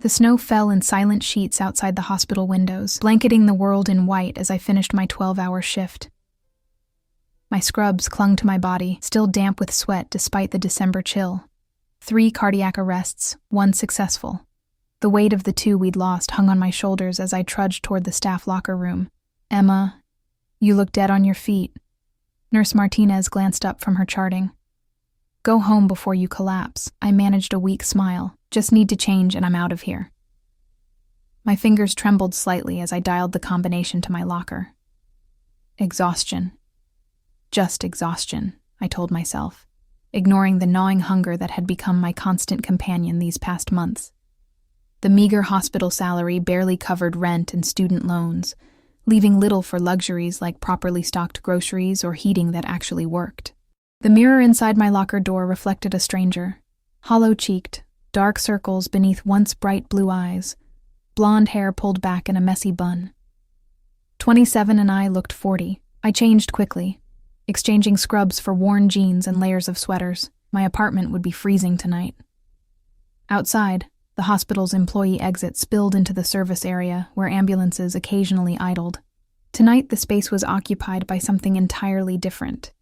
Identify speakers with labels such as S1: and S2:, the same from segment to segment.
S1: The snow fell in silent sheets outside the hospital windows, blanketing the world in white as I finished my 12-hour shift. My scrubs clung to my body, still damp with sweat despite the December chill. 3 cardiac arrests, 1 successful. The weight of the 2 we'd lost hung on my shoulders as I trudged toward the staff locker room. "Emma, you look dead on your feet." Nurse Martinez glanced up from her charting. "Go home before you collapse." I managed a weak smile. "Just need to change and I'm out of here." My fingers trembled slightly as I dialed the combination to my locker. Exhaustion. Just exhaustion, I told myself, ignoring the gnawing hunger that had become my constant companion these past months. The meager hospital salary barely covered rent and student loans, leaving little for luxuries like properly stocked groceries or heating that actually worked. The mirror inside my locker door reflected a stranger, hollow-cheeked, dark circles beneath once bright blue eyes, blonde hair pulled back in a messy bun. 27 and I looked 40. I changed quickly, exchanging scrubs for worn jeans and layers of sweaters. My apartment would be freezing tonight. Outside, the hospital's employee exit spilled into the service area where ambulances occasionally idled. Tonight, the space was occupied by something entirely different.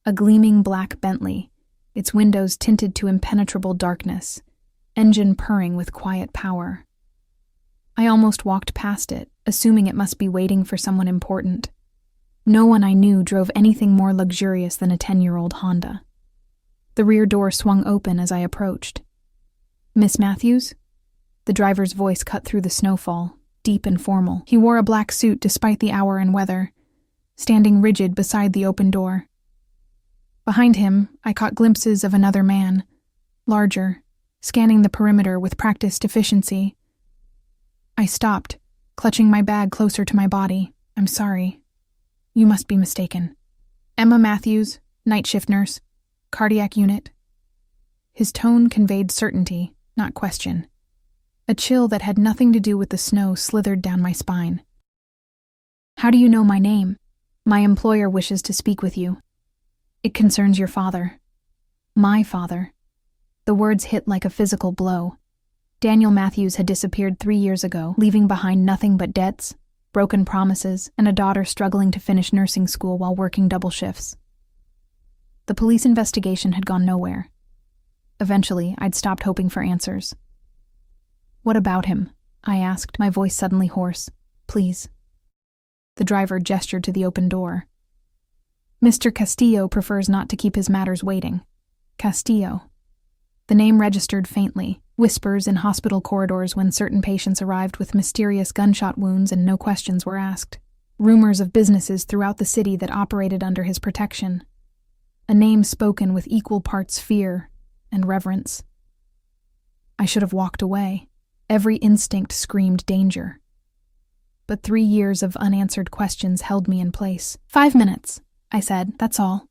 S1: A gleaming black Bentley, its windows tinted to impenetrable darkness, engine purring with quiet power. I almost walked past it, assuming it must be waiting for someone important. No one I knew drove anything more luxurious than a 10-year-old Honda. The rear door swung open as I approached. "Miss Matthews?" The driver's voice cut through the snowfall, deep and formal. He wore a black suit despite the hour and weather, standing rigid beside the open door. Behind him, I caught glimpses of another man, larger, scanning the perimeter with practiced efficiency. I stopped, clutching my bag closer to my body. "I'm sorry. You must be mistaken. Emma Matthews, night shift nurse, cardiac unit." His tone conveyed certainty, not question. A chill that had nothing to do with the snow slithered down my spine. "How do you know my name?" "My employer wishes to speak with you. It concerns your father." "My father." The words hit like a physical blow. Daniel Matthews had disappeared 3 years ago, leaving behind nothing but debts, broken promises, and a daughter struggling to finish nursing school while working double shifts. The police investigation had gone nowhere. Eventually, I'd stopped hoping for answers. "What about him?" I asked, my voice suddenly hoarse. "Please." The driver gestured to the open door. "Mr. Castillo prefers not to keep his matters waiting." Castillo. The name registered faintly, whispers in hospital corridors when certain patients arrived with mysterious gunshot wounds and no questions were asked. Rumors of businesses throughout the city that operated under his protection. A name spoken with equal parts fear and reverence. I should have walked away. Every instinct screamed danger. But 3 years of unanswered questions held me in place. 5 minutes, I said, that's all.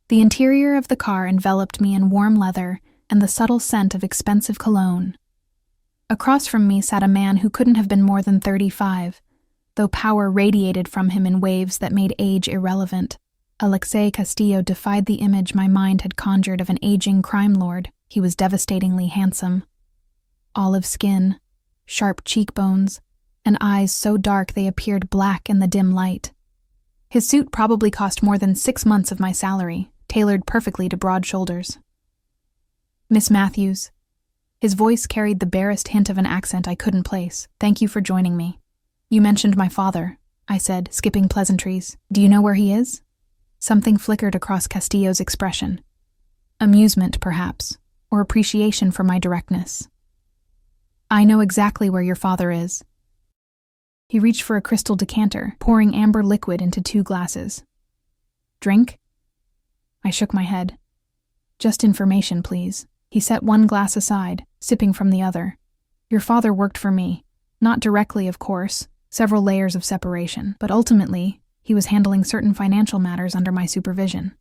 S1: The interior of the car enveloped me in warm leather and the subtle scent of expensive cologne. Across from me sat a man who couldn't have been more than 35, though power radiated from him in waves that made age irrelevant. Alexei Castillo defied the image my mind had conjured of an aging crime lord. He was devastatingly handsome. Olive skin, sharp cheekbones, and eyes so dark they appeared black in the dim light. His suit probably cost more than 6 months of my salary, tailored perfectly to broad shoulders. "Miss Matthews." His voice carried the barest hint of an accent I couldn't place. "Thank you for joining me." "You mentioned my father," I said, skipping pleasantries. "Do you know where he is?" Something flickered across Castillo's expression. Amusement, perhaps, or appreciation for my directness. "I know exactly where your father is." He reached for a crystal decanter, pouring amber liquid into 2 glasses. "Drink?" I shook my head. "Just information, please." He set 1 glass aside, sipping from the other. "Your father worked for me. Not directly, of course, several layers of separation, but ultimately, he was handling certain financial matters under my supervision."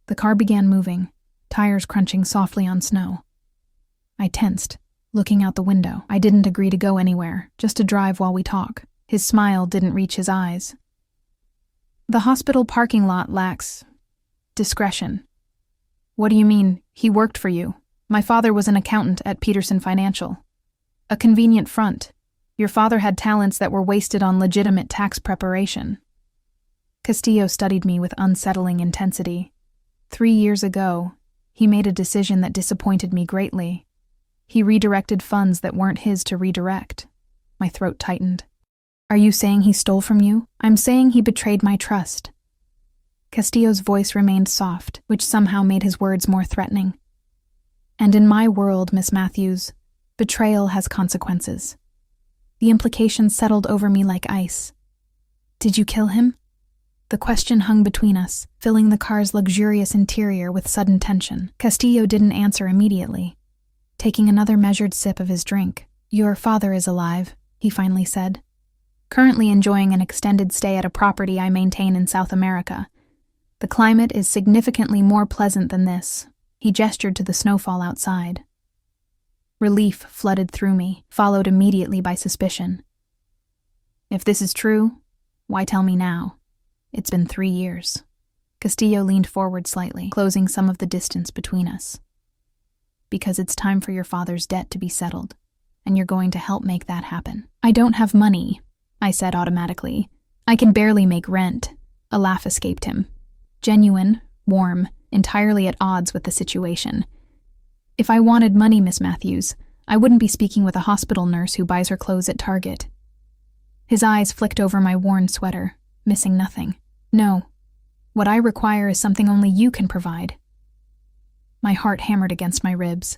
S1: The car began moving, tires crunching softly on snow. I tensed, looking out the window. I didn't agree to go anywhere, just to drive while we talk. His smile didn't reach his eyes. "The hospital parking lot lacks discretion." "What do you mean, he worked for you?" "My father was an accountant at Peterson Financial." A convenient front. Your father had talents that were wasted on legitimate tax preparation. Castillo studied me with unsettling intensity. 3 years ago, he made a decision that disappointed me greatly. He redirected funds that weren't his to redirect. My throat tightened. Are you saying he stole from you? I'm saying he betrayed my trust. Castillo's voice remained soft, which somehow made his words more threatening. And in my world, Miss Matthews, betrayal has consequences. The implications settled over me like ice. Did you kill him? The question hung between us, filling the car's luxurious interior with sudden tension. Castillo didn't answer immediately, taking another measured sip of his drink. Your father is alive, he finally said. Currently enjoying an extended stay at a property I maintain in South America. The climate is significantly more pleasant than this. He gestured to the snowfall outside. Relief flooded through me, followed immediately by suspicion. If this is true, why tell me now? It's been 3 years. Castillo leaned forward slightly, closing some of the distance between us. Because it's time for your father's debt to be settled, and you're going to help make that happen. I don't have money, I said automatically. I can barely make rent. A laugh escaped him. Genuine, warm, entirely at odds with the situation. If I wanted money, Miss Matthews, I wouldn't be speaking with a hospital nurse who buys her clothes at Target. His eyes flicked over my worn sweater, missing nothing. No. What I require is something only you can provide. My heart hammered against my ribs.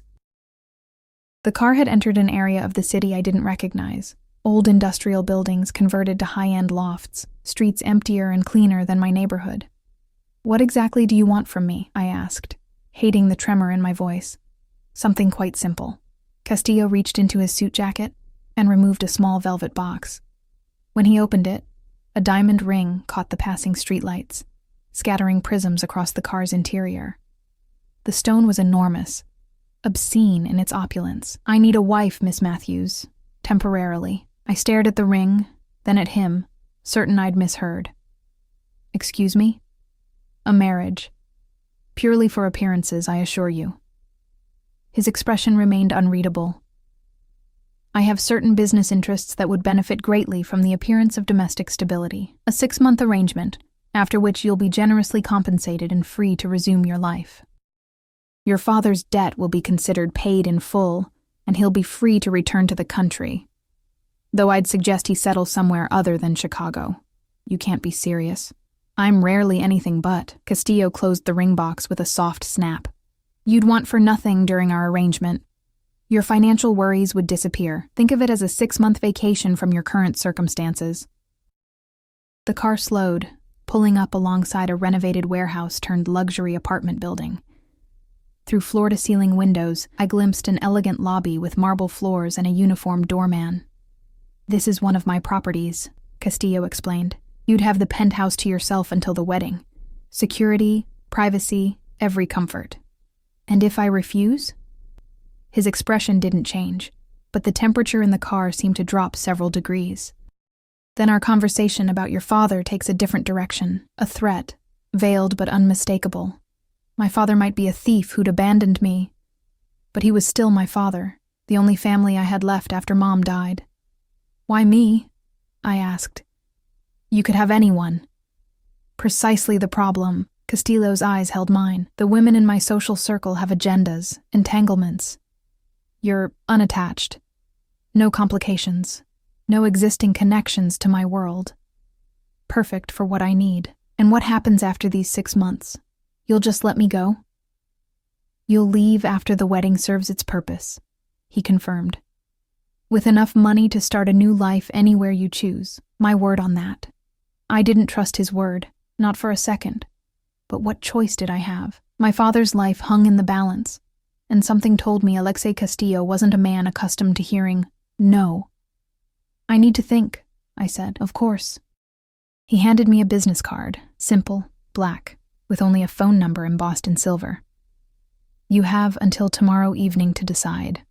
S1: The car had entered an area of the city I didn't recognize. Old industrial buildings converted to high-end lofts, streets emptier and cleaner than my neighborhood. What exactly do you want from me? I asked, hating the tremor in my voice. Something quite simple. Castillo reached into his suit jacket and removed a small velvet box. When he opened it, a diamond ring caught the passing streetlights, scattering prisms across the car's interior. The stone was enormous, obscene in its opulence. I need a wife, Miss Matthews, temporarily. I stared at the ring, then at him, certain I'd misheard. Excuse me? A marriage. Purely for appearances, I assure you. His expression remained unreadable. I have certain business interests that would benefit greatly from the appearance of domestic stability. A 6-month arrangement, after which you'll be generously compensated and free to resume your life. Your father's debt will be considered paid in full, and he'll be free to return to the country. Though I'd suggest he settle somewhere other than Chicago. You can't be serious. I'm rarely anything but. Castillo closed the ring box with a soft snap. You'd want for nothing during our arrangement. Your financial worries would disappear. Think of it as a 6-month vacation from your current circumstances. The car slowed, pulling up alongside a renovated warehouse turned luxury apartment building. Through floor-to-ceiling windows, I glimpsed an elegant lobby with marble floors and a uniformed doorman. This is one of my properties, Castillo explained. You'd have the penthouse to yourself until the wedding. Security, privacy, every comfort. And if I refuse? His expression didn't change, but the temperature in the car seemed to drop several degrees. Then our conversation about your father takes a different direction, a threat, veiled but unmistakable. My father might be a thief who'd abandoned me, but he was still my father, the only family I had left after Mom died. Why me? I asked. You could have anyone. Precisely the problem. Castillo's eyes held mine. The women in my social circle have agendas, entanglements. You're unattached. No complications. No existing connections to my world. Perfect for what I need. And what happens after these 6 months? You'll just let me go? You'll leave after the wedding serves its purpose, he confirmed. With enough money to start a new life anywhere you choose. My word on that. I didn't trust his word, not for a second. But what choice did I have? My father's life hung in the balance, and something told me Alexei Castillo wasn't a man accustomed to hearing no. I need to think, I said. Of course. He handed me a business card, simple, black, with only a phone number embossed in silver. You have until tomorrow evening to decide.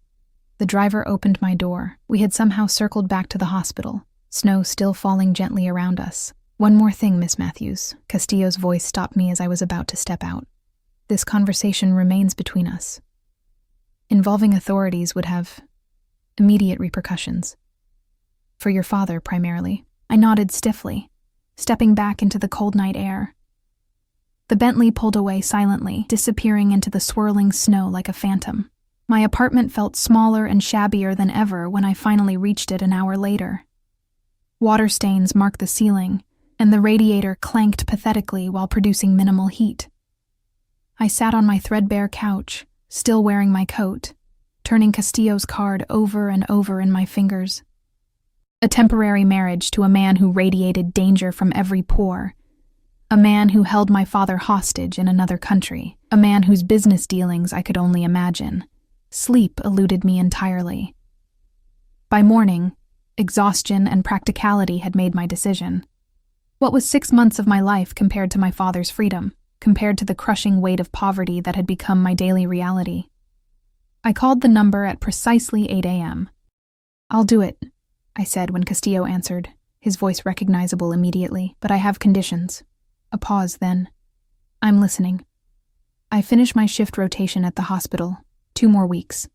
S1: The driver opened my door. We had somehow circled back to the hospital, snow still falling gently around us. One more thing, Miss Matthews. Castillo's voice stopped me as I was about to step out. This conversation remains between us. Involving authorities would have immediate repercussions. For your father, primarily. I nodded stiffly, stepping back into the cold night air. The Bentley pulled away silently, disappearing into the swirling snow like a phantom. My apartment felt smaller and shabbier than ever when I finally reached it an hour later. Water stains marked the ceiling, and the radiator clanked pathetically while producing minimal heat. I sat on my threadbare couch, still wearing my coat, turning Castillo's card over and over in my fingers. A temporary marriage to a man who radiated danger from every pore. A man who held my father hostage in another country. A man whose business dealings I could only imagine. Sleep eluded me entirely. By morning, exhaustion and practicality had made my decision. What was 6 months of my life compared to my father's freedom, compared to the crushing weight of poverty that had become my daily reality? I called the number at precisely 8 a.m. "I'll do it," I said when Castillo answered, his voice recognizable immediately. "But I have conditions." A pause then. "I'm listening." "I finish my shift rotation at the hospital. 2 more weeks.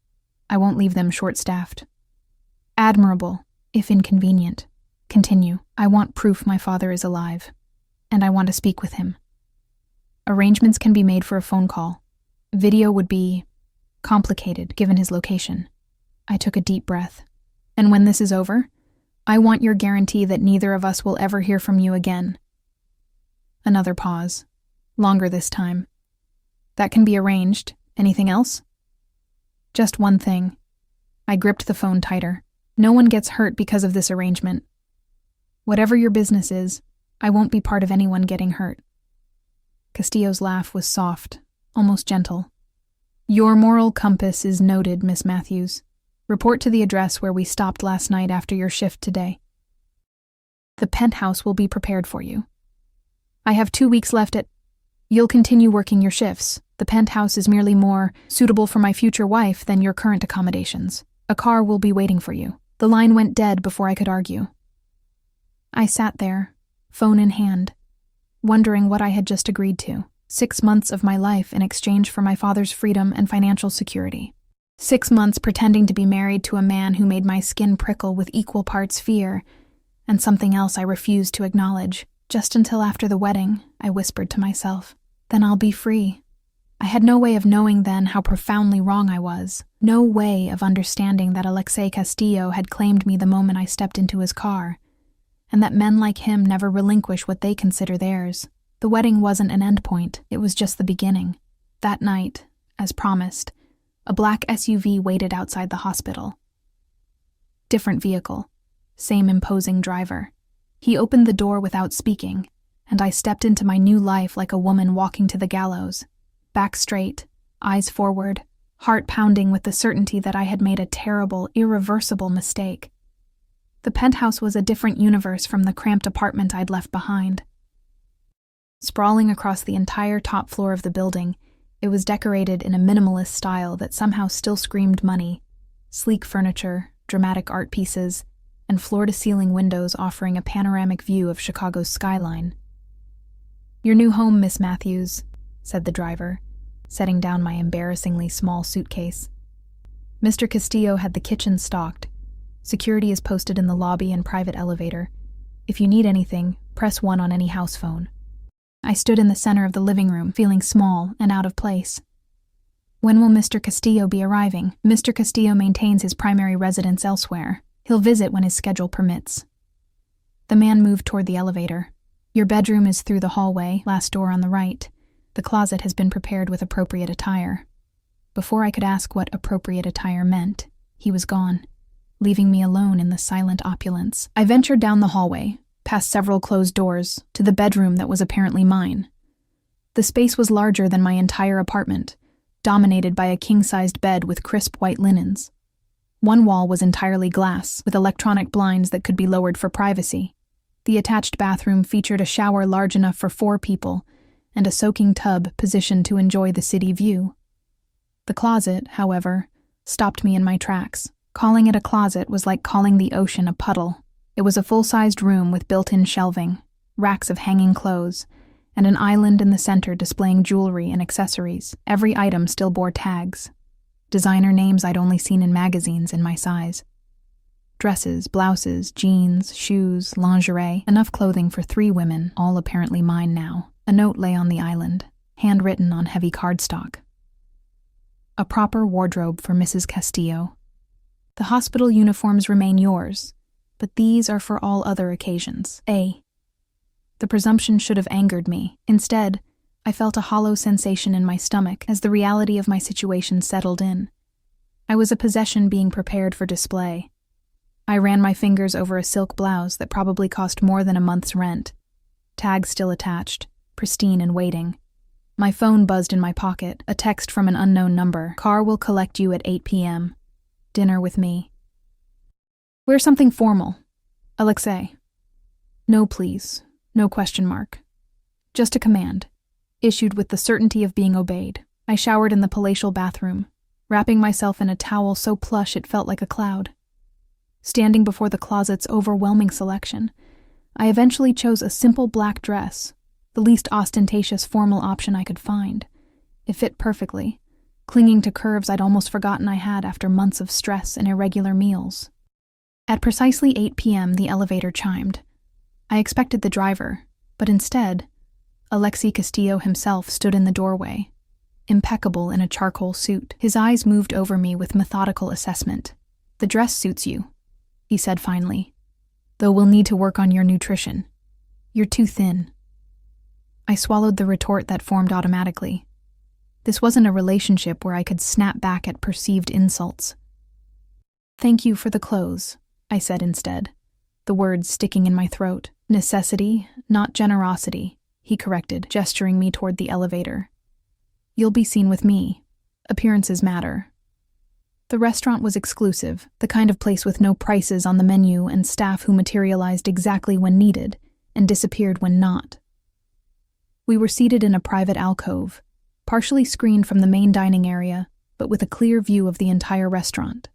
S1: I won't leave them short-staffed." "Admirable, if inconvenient. Continue. I want proof my father is alive, and I want to speak with him. Arrangements can be made for a phone call. Video would be complicated given his location." I took a deep breath. "And when this is over, I want your guarantee that neither of us will ever hear from you again." Another pause. Longer this time. "That can be arranged. Anything else?" "Just one thing." I gripped the phone tighter. "No one gets hurt because of this arrangement. Whatever your business is, I won't be part of anyone getting hurt." Castillo's laugh was soft, almost gentle. "Your moral compass is noted, Miss Matthews. Report to the address where we stopped last night after your shift today. The penthouse will be prepared for you. I have 2 weeks left at... You'll continue working your shifts. The penthouse is merely more suitable for my future wife than your current accommodations. A car will be waiting for you." The line went dead before I could argue. I sat there, phone in hand, wondering what I had just agreed to. 6 months of my life in exchange for my father's freedom and financial security. 6 months pretending to be married to a man who made my skin prickle with equal parts fear, and something else I refused to acknowledge. Just until after the wedding, I whispered to myself, "Then I'll be free." I had no way of knowing then how profoundly wrong I was. No way of understanding that Alexei Castillo had claimed me the moment I stepped into his car, and that men like him never relinquish what they consider theirs. The wedding wasn't an endpoint, it was just the beginning. That night, as promised, a black SUV waited outside the hospital. Different vehicle, same imposing driver. He opened the door without speaking, and I stepped into my new life like a woman walking to the gallows. Back straight, eyes forward, heart pounding with the certainty that I had made a terrible, irreversible mistake. The penthouse was a different universe from the cramped apartment I'd left behind. Sprawling across the entire top floor of the building, it was decorated in a minimalist style that somehow still screamed money. Sleek furniture, dramatic art pieces, and floor-to-ceiling windows offering a panoramic view of Chicago's skyline. "Your new home, Miss Matthews," said the driver, setting down my embarrassingly small suitcase. "Mr. Castillo had the kitchen stocked. Security is posted in the lobby and private elevator. If you need anything, press 1 on any house phone." I stood in the center of the living room, feeling small and out of place. "When will Mr. Castillo be arriving?" "Mr. Castillo maintains his primary residence elsewhere. He'll visit when his schedule permits." The man moved toward the elevator. "Your bedroom is through the hallway, last door on the right. The closet has been prepared with appropriate attire." Before I could ask what appropriate attire meant, he was gone, leaving me alone in the silent opulence. I ventured down the hallway, past several closed doors, to the bedroom that was apparently mine. The space was larger than my entire apartment, dominated by a king-sized bed with crisp white linens. One wall was entirely glass, with electronic blinds that could be lowered for privacy. The attached bathroom featured a shower large enough for 4 people, and a soaking tub positioned to enjoy the city view. The closet, however, stopped me in my tracks. Calling it a closet was like calling the ocean a puddle. It was a full-sized room with built-in shelving, racks of hanging clothes, and an island in the center displaying jewelry and accessories. Every item still bore tags, designer names I'd only seen in magazines in my size. Dresses, blouses, jeans, shoes, lingerie, enough clothing for 3 women, all apparently mine now. A note lay on the island, handwritten on heavy cardstock. A proper wardrobe for Mrs. Castillo. The hospital uniforms remain yours, but these are for all other occasions. A. The presumption should have angered me. Instead, I felt a hollow sensation in my stomach as the reality of my situation settled in. I was a possession being prepared for display. I ran my fingers over a silk blouse that probably cost more than a month's rent. Tag still attached, pristine and waiting. My phone buzzed in my pocket, a text from an unknown number. Car will collect you at 8 p.m. Dinner with me. Wear something formal. Alexei. No, please. No question mark. Just a command, issued with the certainty of being obeyed. I showered in the palatial bathroom, wrapping myself in a towel so plush it felt like a cloud. Standing before the closet's overwhelming selection, I eventually chose a simple black dress, the least ostentatious formal option I could find. It fit perfectly, clinging to curves I'd almost forgotten I had after months of stress and irregular meals. At precisely 8 p.m., the elevator chimed. I expected the driver, but instead, Alexei Castillo himself stood in the doorway, impeccable in a charcoal suit. His eyes moved over me with methodical assessment. The dress suits you, he said finally, though we'll need to work on your nutrition. You're too thin. I swallowed the retort that formed automatically. This wasn't a relationship where I could snap back at perceived insults. Thank you for the clothes, I said instead, the words sticking in my throat. Necessity, not generosity, he corrected, gesturing me toward the elevator. You'll be seen with me. Appearances matter. The restaurant was exclusive, the kind of place with no prices on the menu and staff who materialized exactly when needed and disappeared when not. We were seated in a private alcove, partially screened from the main dining area, but with a clear view of the entire restaurant.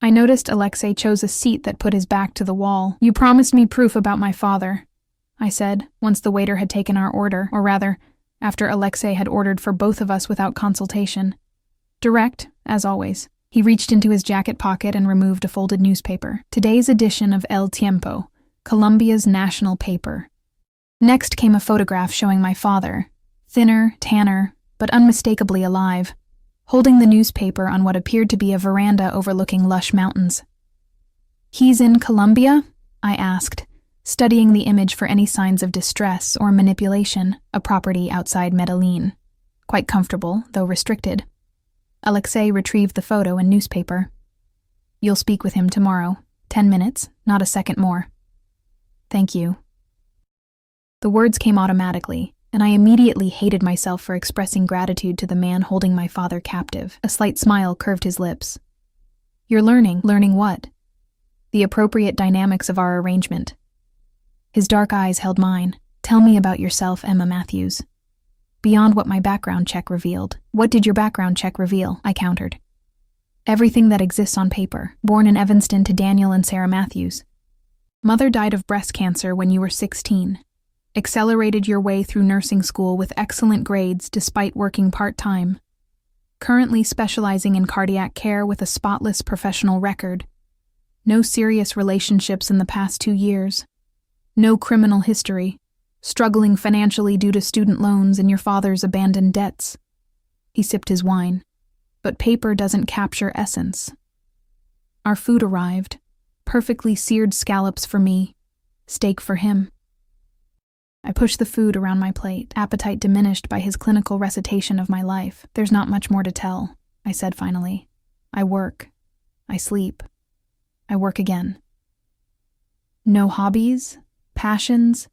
S1: I noticed Alexei chose a seat that put his back to the wall. You promised me proof about my father, I said, once the waiter had taken our order, or rather, after Alexei had ordered for both of us without consultation. Direct, as always. He reached into his jacket pocket and removed a folded newspaper. Today's edition of El Tiempo, Colombia's national paper. Next came a photograph showing my father, thinner, tanner, but unmistakably alive, holding the newspaper on what appeared to be a veranda overlooking lush mountains. He's in Colombia? I asked, studying the image for any signs of distress or manipulation, a property outside Medellin. Quite comfortable, though restricted. Alexei retrieved the photo and newspaper. You'll speak with him tomorrow. 10 minutes, not a second more. Thank you. The words came automatically, and I immediately hated myself for expressing gratitude to the man holding my father captive. A slight smile curved his lips. You're learning. Learning what? The appropriate dynamics of our arrangement. His dark eyes held mine. Tell me about yourself, Emma Matthews. Beyond what my background check revealed. What did your background check reveal? I countered. Everything that exists on paper. Born in Evanston to Daniel and Sarah Matthews. Mother died of breast cancer when you were 16. Accelerated your way through nursing school with excellent grades despite working part-time. Currently specializing in cardiac care with a spotless professional record. No serious relationships in the past 2 years. No criminal history. Struggling financially due to student loans and your father's abandoned debts. He sipped his wine. But paper doesn't capture essence. Our food arrived. Perfectly seared scallops for me. Steak for him. I pushed the food around my plate, appetite diminished by his clinical recitation of my life. There's not much more to tell, I said finally. I work. I sleep. I work again. No hobbies? Passions?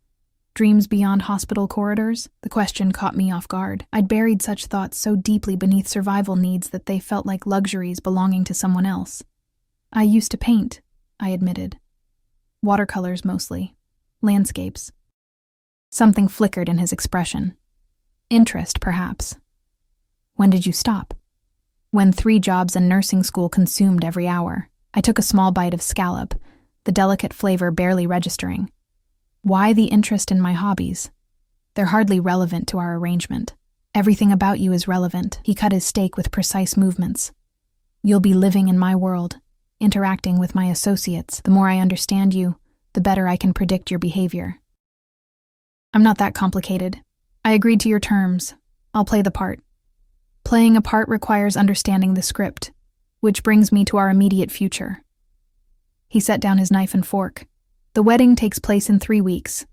S1: Dreams beyond hospital corridors? The question caught me off guard. I'd buried such thoughts so deeply beneath survival needs that they felt like luxuries belonging to someone else. I used to paint, I admitted. Watercolors mostly. Landscapes. Something flickered in his expression. Interest, perhaps. When did you stop? When 3 jobs and nursing school consumed every hour. I took a small bite of scallop, the delicate flavor barely registering. Why the interest in my hobbies? They're hardly relevant to our arrangement. Everything about you is relevant. He cut his steak with precise movements. You'll be living in my world. interacting with my associates. The more I understand you, the better I can predict your behavior. I'm not that complicated. I agreed to your terms. I'll play the part. Playing a part requires understanding the script, which brings me to our immediate future. He set down his knife and fork. The wedding takes place in 3 weeks.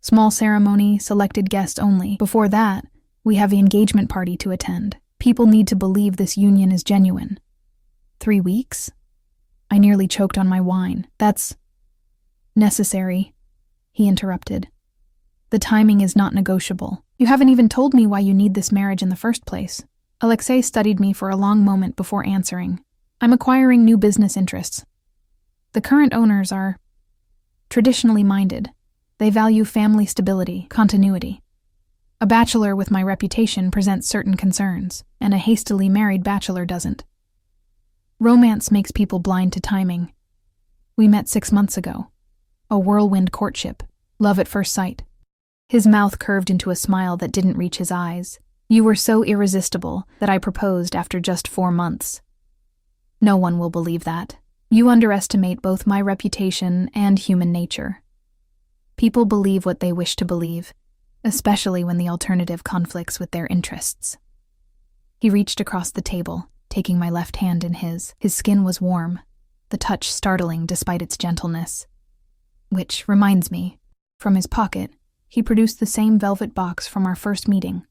S1: Small ceremony, selected guests only. Before that, we have the engagement party to attend. People need to believe this union is genuine. 3 weeks? I nearly choked on my wine. That's necessary, he interrupted. The timing is not negotiable. You haven't even told me why you need this marriage in the first place. Alexei studied me for a long moment before answering. I'm acquiring new business interests. The current owners are traditionally minded. They value family stability, continuity. A bachelor with my reputation presents certain concerns, and a hastily married bachelor doesn't. Romance makes people blind to timing. We met 6 months ago. A whirlwind courtship. Love at first sight. His mouth curved into a smile that didn't reach his eyes. You were so irresistible that I proposed after just 4 months. No one will believe that. You underestimate both my reputation and human nature. People believe what they wish to believe, especially when the alternative conflicts with their interests. He reached across the table, taking my left hand in his. His skin was warm, the touch startling despite its gentleness. Which reminds me, from his pocket, he produced the same velvet box from our first meeting.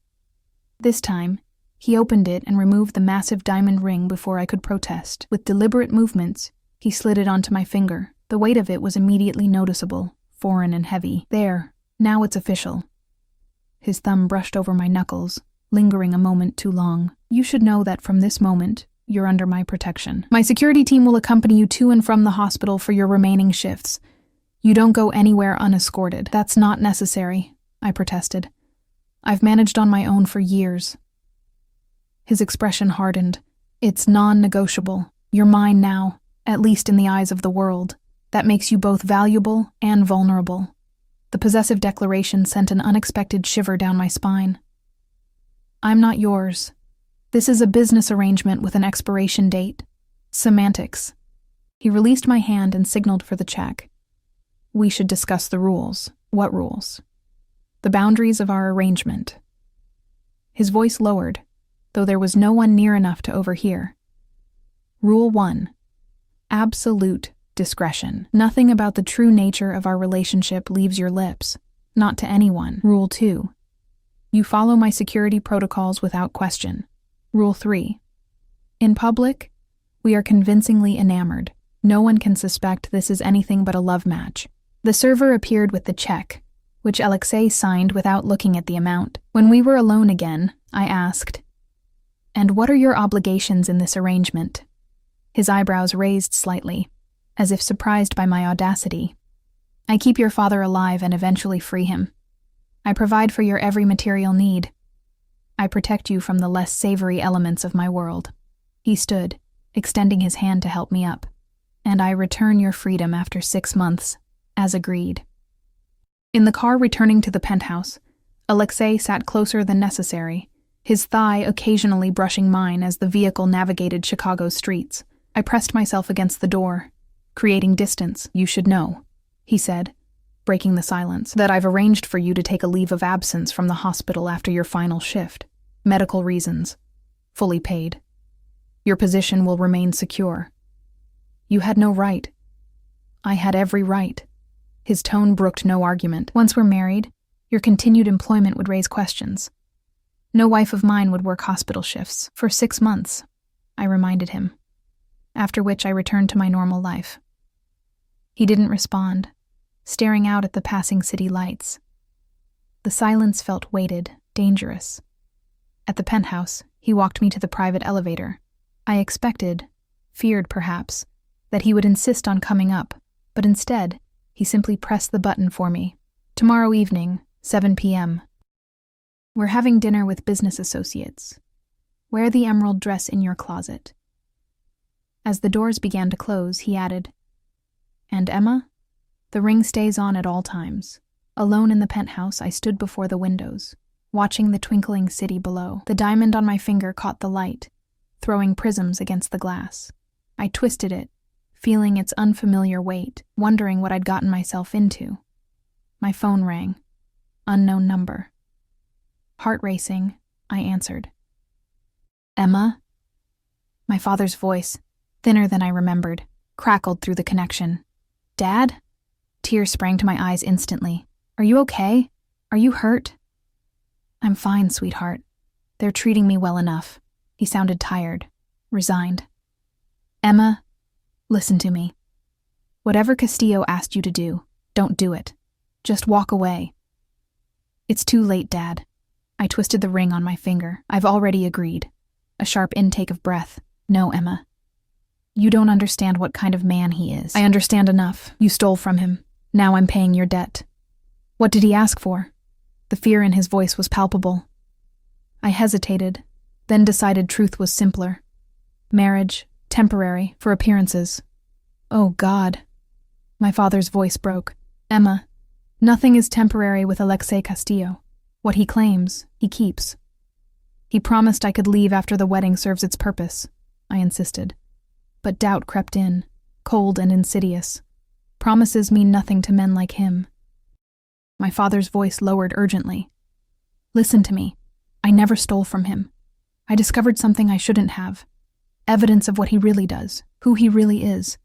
S1: This time, he opened it and removed the massive diamond ring before I could protest. With deliberate movements, he slid it onto my finger. The weight of it was immediately noticeable, foreign and heavy. There, now it's official. His thumb brushed over my knuckles, lingering a moment too long. You should know that from this moment, you're under my protection. My security team will accompany you to and from the hospital for your remaining shifts. You don't go anywhere unescorted. That's not necessary, I protested. I've managed on my own for years. His expression hardened. It's non-negotiable. You're mine now, at least in the eyes of the world. That makes you both valuable and vulnerable. The possessive declaration sent an unexpected shiver down my spine. I'm not yours. This is a business arrangement with an expiration date. Semantics. He released my hand and signaled for the check. We should discuss the rules. What rules? The boundaries of our arrangement. His voice lowered, though there was no one near enough to overhear. Rule 1. Absolute discretion. Nothing about the true nature of our relationship leaves your lips, not to anyone. Rule 2. You follow my security protocols without question. Rule 3. In public, we are convincingly enamored. No one can suspect this is anything but a love match. The server appeared with the check, which Alexei signed without looking at the amount. When we were alone again, I asked, "And what are your obligations in this arrangement?" His eyebrows raised slightly, as if surprised by my audacity. I keep your father alive and eventually free him. I provide for your every material need. I protect you from the less savory elements of my world. He stood, extending his hand to help me up. And I return your freedom after 6 months, as agreed. In the car returning to the penthouse, Alexei sat closer than necessary, his thigh occasionally brushing mine as the vehicle navigated Chicago's streets. I pressed myself against the door, creating distance. You should know, he said, breaking the silence, that I've arranged for you to take a leave of absence from the hospital after your final shift. Medical reasons. Fully paid. Your position will remain secure. You had no right. I had every right. His tone brooked no argument. Once we're married, your continued employment would raise questions. No wife of mine would work hospital shifts. For 6 months, I reminded him, after which I returned to my normal life. He didn't respond, staring out at the passing city lights. The silence felt weighted, dangerous. At the penthouse, he walked me to the private elevator. I expected, feared perhaps, that he would insist on coming up, but instead, he simply pressed the button for me. Tomorrow evening, 7 p.m. We're having dinner with business associates. Wear the emerald dress in your closet. As the doors began to close, he added, And Emma? The ring stays on at all times. Alone in the penthouse, I stood before the windows, watching the twinkling city below. The diamond on my finger caught the light, throwing prisms against the glass. I twisted it, feeling its unfamiliar weight, wondering what I'd gotten myself into. My phone rang. Unknown number. Heart racing, I answered. Emma? My father's voice, thinner than I remembered, crackled through the connection. Dad? Tears sprang to my eyes instantly. Are you okay? Are you hurt? I'm fine, sweetheart. They're treating me well enough. He sounded tired, resigned. Emma, listen to me. Whatever Castillo asked you to do, don't do it. Just walk away. It's too late, Dad. I twisted the ring on my finger. I've already agreed. A sharp intake of breath. No, Emma. You don't understand what kind of man he is. I understand enough. You stole from him. Now I'm paying your debt. What did he ask for? The fear in his voice was palpable. I hesitated, then decided truth was simpler. Marriage, temporary, for appearances. Oh, God. My father's voice broke. Emma, nothing is temporary with Alexei Castillo. What he claims, he keeps. He promised I could leave after the wedding serves its purpose, I insisted. But doubt crept in, cold and insidious. Promises mean nothing to men like him. My father's voice lowered urgently. Listen to me. I never stole from him. I discovered something I shouldn't have. Evidence of what he really does, who he really is.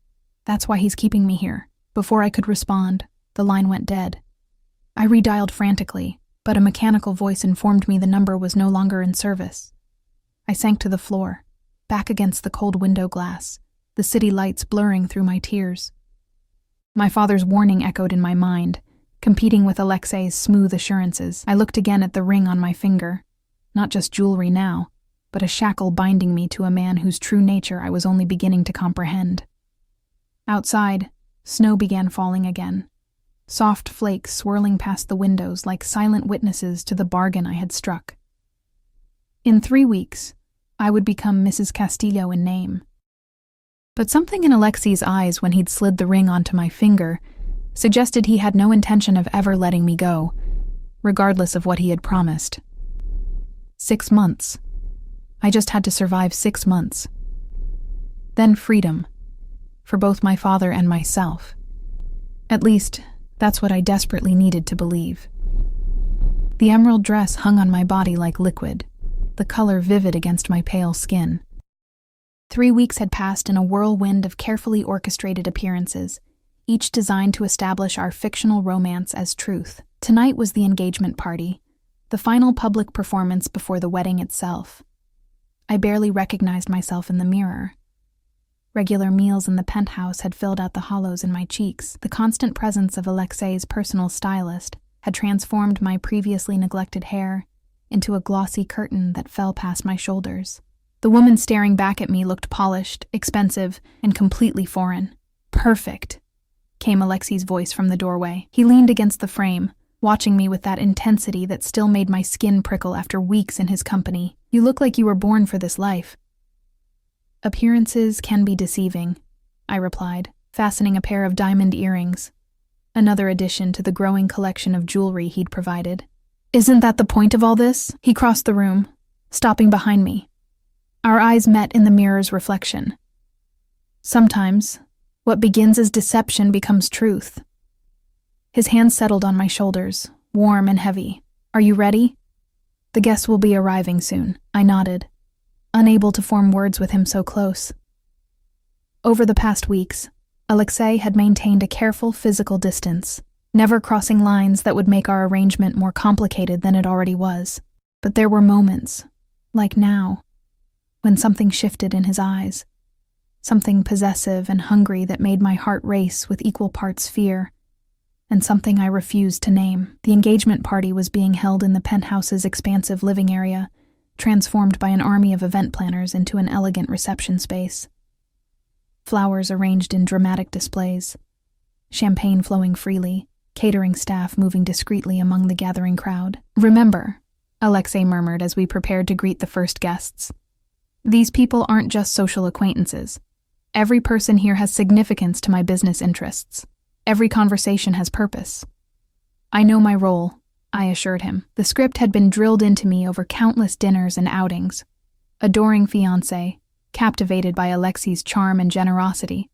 S1: That's why he's keeping me here. Before I could respond, the line went dead. I redialed frantically, but a mechanical voice informed me the number was no longer in service. I sank to the floor, back against the cold window glass, the city lights blurring through my tears. My father's warning echoed in my mind, competing with Alexei's smooth assurances. I looked again at the ring on my finger. Not just jewelry now, but a shackle binding me to a man whose true nature I was only beginning to comprehend. Outside, snow began falling again, soft flakes swirling past the windows like silent witnesses to the bargain I had struck. In 3 weeks, I would become Mrs. Castillo in name. But something in Alexei's eyes when he'd slid the ring onto my finger suggested he had no intention of ever letting me go, regardless of what he had promised. 6 months. I just had to survive 6 months. Then freedom, for both my father and myself. At least, that's what I desperately needed to believe. The emerald dress hung on my body like liquid, the color vivid against my pale skin. 3 weeks had passed in a whirlwind of carefully orchestrated appearances, each designed to establish our fictional romance as truth. Tonight was the engagement party, the final public performance before the wedding itself. I barely recognized myself in the mirror. Regular meals in the penthouse had filled out the hollows in my cheeks. The constant presence of Alexei's personal stylist had transformed my previously neglected hair into a glossy curtain that fell past my shoulders. The woman staring back at me looked polished, expensive, and completely foreign. Perfect, came Alexei's voice from the doorway. He leaned against the frame, watching me with that intensity that still made my skin prickle after weeks in his company. You look like you were born for this life. Appearances can be deceiving, I replied, fastening a pair of diamond earrings, another addition to the growing collection of jewelry he'd provided. Isn't that the point of all this? He crossed the room, stopping behind me. Our eyes met in the mirror's reflection. Sometimes, what begins as deception becomes truth. His hand settled on my shoulders, warm and heavy. Are you ready? The guests will be arriving soon. I nodded, unable to form words with him so close. Over the past weeks, Alexei had maintained a careful physical distance, never crossing lines that would make our arrangement more complicated than it already was. But there were moments, like now, when something shifted in his eyes, something possessive and hungry that made my heart race with equal parts fear, and something I refused to name. The engagement party was being held in the penthouse's expansive living area, transformed by an army of event planners into an elegant reception space. Flowers arranged in dramatic displays, champagne flowing freely, catering staff moving discreetly among the gathering crowd. Remember, Alexei murmured as we prepared to greet the first guests. These people aren't just social acquaintances. Every person here has significance to my business interests. Every conversation has purpose. I know my role, I assured him. The script had been drilled into me over countless dinners and outings. Adoring fiancé, captivated by Alexei's charm and generosity,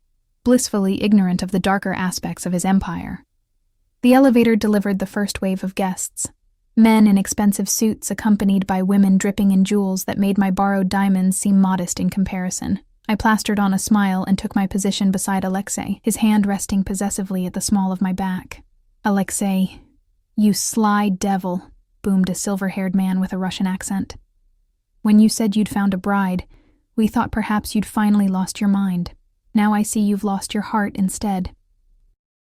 S1: blissfully ignorant of the darker aspects of his empire. The elevator delivered the first wave of guests. Men in expensive suits accompanied by women dripping in jewels that made my borrowed diamonds seem modest in comparison. I plastered on a smile and took my position beside Alexei, his hand resting possessively at the small of my back. "Alexei, you sly devil," boomed a silver-haired man with a Russian accent. "When you said you'd found a bride, we thought perhaps you'd finally lost your mind. Now I see you've lost your heart instead."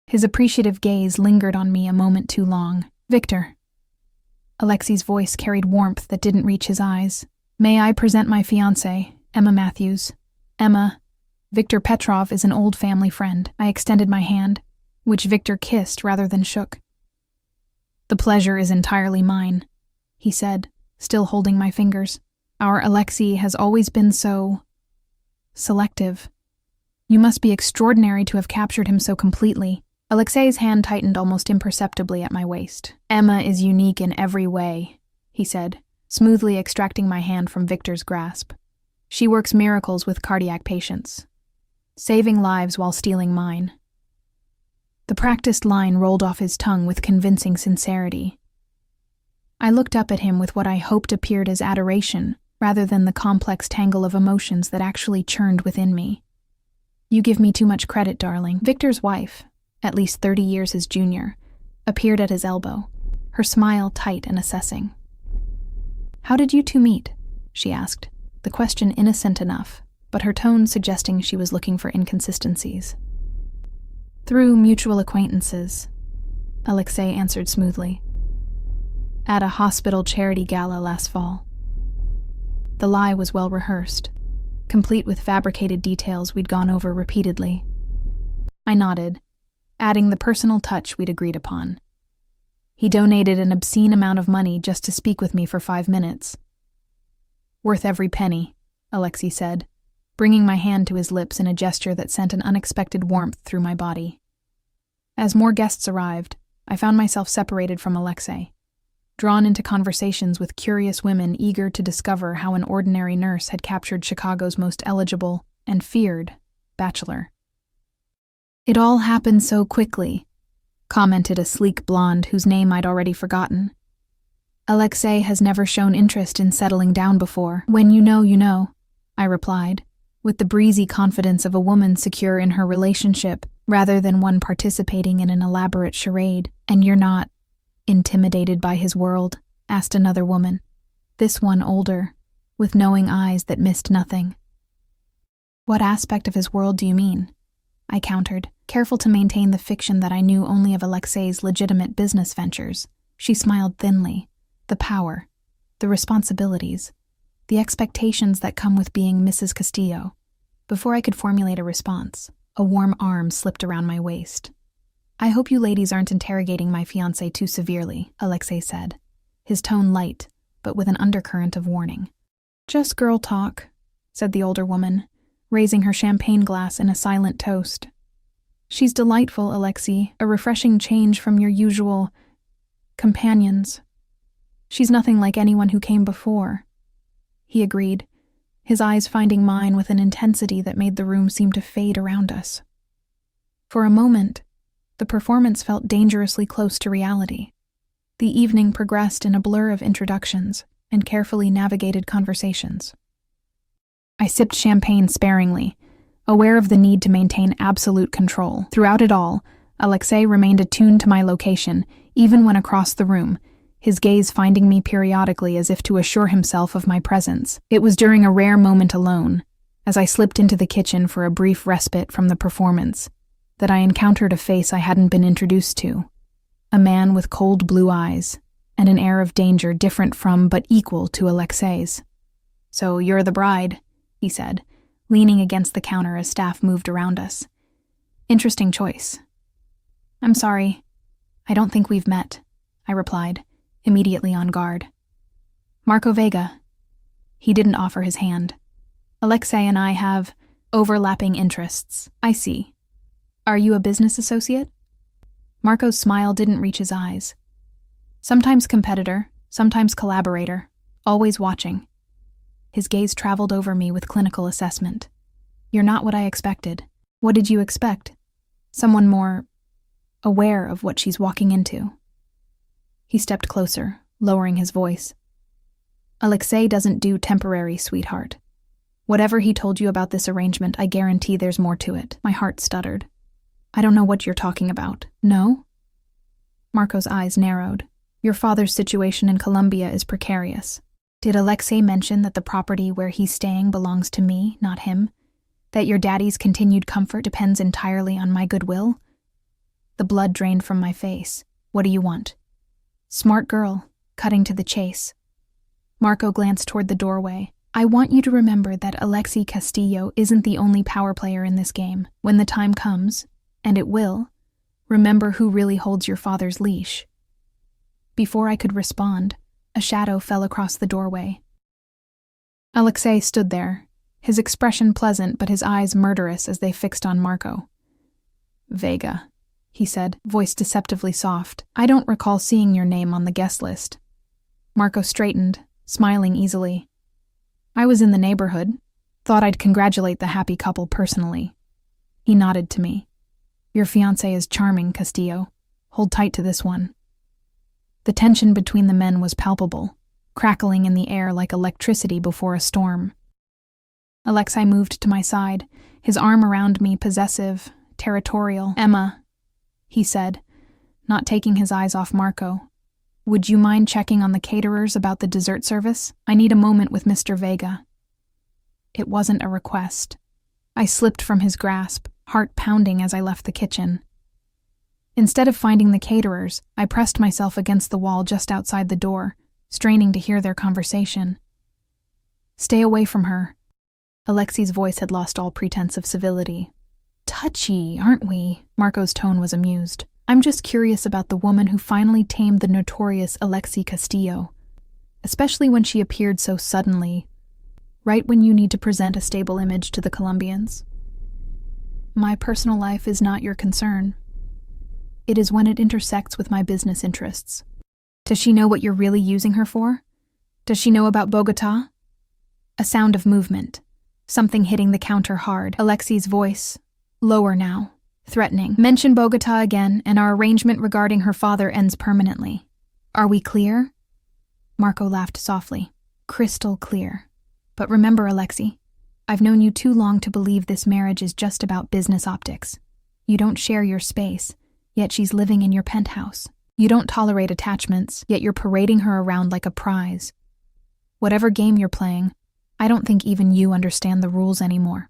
S1: His appreciative gaze lingered on me a moment too long. "Victor." Alexei's voice carried warmth that didn't reach his eyes. "May I present my fiancée, Emma Matthews. Emma, Victor Petrov is an old family friend." I extended my hand, which Victor kissed rather than shook. "The pleasure is entirely mine," he said, still holding my fingers. "Our Alexei has always been so selective. You must be extraordinary to have captured him so completely." Alexei's hand tightened almost imperceptibly at my waist. "Emma is unique in every way," he said, smoothly extracting my hand from Victor's grasp. "She works miracles with cardiac patients, saving lives while stealing mine." The practiced line rolled off his tongue with convincing sincerity. I looked up at him with what I hoped appeared as adoration, rather than the complex tangle of emotions that actually churned within me. "You give me too much credit, darling." Victor's wife, at least 30 years his junior, appeared at his elbow, her smile tight and assessing. "How did you two meet?" she asked, the question innocent enough, but her tone suggesting she was looking for inconsistencies. "Through mutual acquaintances," Alexei answered smoothly. "At a hospital charity gala last fall." The lie was well rehearsed, complete with fabricated details we'd gone over repeatedly. I nodded, adding the personal touch we'd agreed upon. He donated an obscene amount of money just to speak with me for 5 minutes. "Worth every penny," Alexei said, bringing my hand to his lips in a gesture that sent an unexpected warmth through my body. As more guests arrived, I found myself separated from Alexei, drawn into conversations with curious women eager to discover how an ordinary nurse had captured Chicago's most eligible and feared bachelor. "It all happened so quickly," commented a sleek blonde whose name I'd already forgotten. "Alexei has never shown interest in settling down before." "When you know," I replied, with the breezy confidence of a woman secure in her relationship rather than one participating in an elaborate charade. "And you're not intimidated by his world?" asked another woman, this one older, with knowing eyes that missed nothing. "What aspect of his world do you mean?" I countered, careful to maintain the fiction that I knew only of Alexei's legitimate business ventures. She smiled thinly. "The power, the responsibilities, the expectations that come with being Mrs. Castillo." Before I could formulate a response, a warm arm slipped around my waist. "I hope you ladies aren't interrogating my fiancé too severely," Alexei said, his tone light, but with an undercurrent of warning. "Just girl talk," said the older woman, raising her champagne glass in a silent toast. "She's delightful, Alexei, a refreshing change from your usual companions. She's nothing like anyone who came before," he agreed, his eyes finding mine with an intensity that made the room seem to fade around us. For a moment, the performance felt dangerously close to reality. The evening progressed in a blur of introductions and carefully navigated conversations. I sipped champagne sparingly, aware of the need to maintain absolute control. Throughout it all, Alexei remained attuned to my location, even when across the room, his gaze finding me periodically as if to assure himself of my presence. It was during a rare moment alone, as I slipped into the kitchen for a brief respite from the performance, that I encountered a face I hadn't been introduced to. A man with cold blue eyes, and an air of danger different from but equal to Alexei's. "So you're the bride," he said, leaning against the counter as staff moved around us. "Interesting choice." "I'm sorry, I don't think we've met," I replied, immediately on guard. "Marco Vega." He didn't offer his hand. "Alexei and I have overlapping interests." "I see. Are you a business associate?" Marco's smile didn't reach his eyes. "Sometimes competitor, sometimes collaborator, always watching." His gaze traveled over me with clinical assessment. "You're not what I expected." What did you expect? Someone more aware of what she's walking into. He stepped closer, lowering his voice. Alexei doesn't do temporary, sweetheart. Whatever he told you about this arrangement, I guarantee there's more to it. My heart stuttered. I don't know what you're talking about. No? Marco's eyes narrowed. Your father's situation in Colombia is precarious. Did Alexei mention that the property where he's staying belongs to me, not him? That your daddy's continued comfort depends entirely on my goodwill? The blood drained from my face. What do you want? Smart girl, cutting to the chase. Marco glanced toward the doorway. I want you to remember that Alexei Castillo isn't the only power player in this game. When the time comes, and it will, remember who really holds your father's leash. Before I could respond, a shadow fell across the doorway. Alexei stood there, his expression pleasant but his eyes murderous as they fixed on Marco. Vega, he said, voice deceptively soft. I don't recall seeing your name on the guest list. Marco straightened, smiling easily. I was in the neighborhood. Thought I'd congratulate the happy couple personally. He nodded to me. Your fiancé is charming, Castillo. Hold tight to this one. The tension between the men was palpable, crackling in the air like electricity before a storm. Alexei moved to my side, his arm around me possessive, territorial. Emma, he said, not taking his eyes off Marco. Would you mind checking on the caterers about the dessert service? I need a moment with Mr. Vega. It wasn't a request. I slipped from his grasp, heart pounding as I left the kitchen. Instead of finding the caterers, I pressed myself against the wall just outside the door, straining to hear their conversation. Stay away from her. Alexei's voice had lost all pretense of civility. Touchy, aren't we? Marco's tone was amused. I'm just curious about the woman who finally tamed the notorious Alexei Castillo, especially when she appeared so suddenly, right when you need to present a stable image to the Colombians. My personal life is not your concern. It is when it intersects with my business interests. Does she know what you're really using her for? Does she know about Bogota? A sound of movement, something hitting the counter hard. Alexei's voice, lower now, threatening. Mention Bogota again, and our arrangement regarding her father ends permanently. Are we clear? Marco laughed softly. Crystal clear. But remember, Alexei, I've known you too long to believe this marriage is just about business optics. You don't share your space, yet she's living in your penthouse. You don't tolerate attachments, yet you're parading her around like a prize. Whatever game you're playing, I don't think even you understand the rules anymore.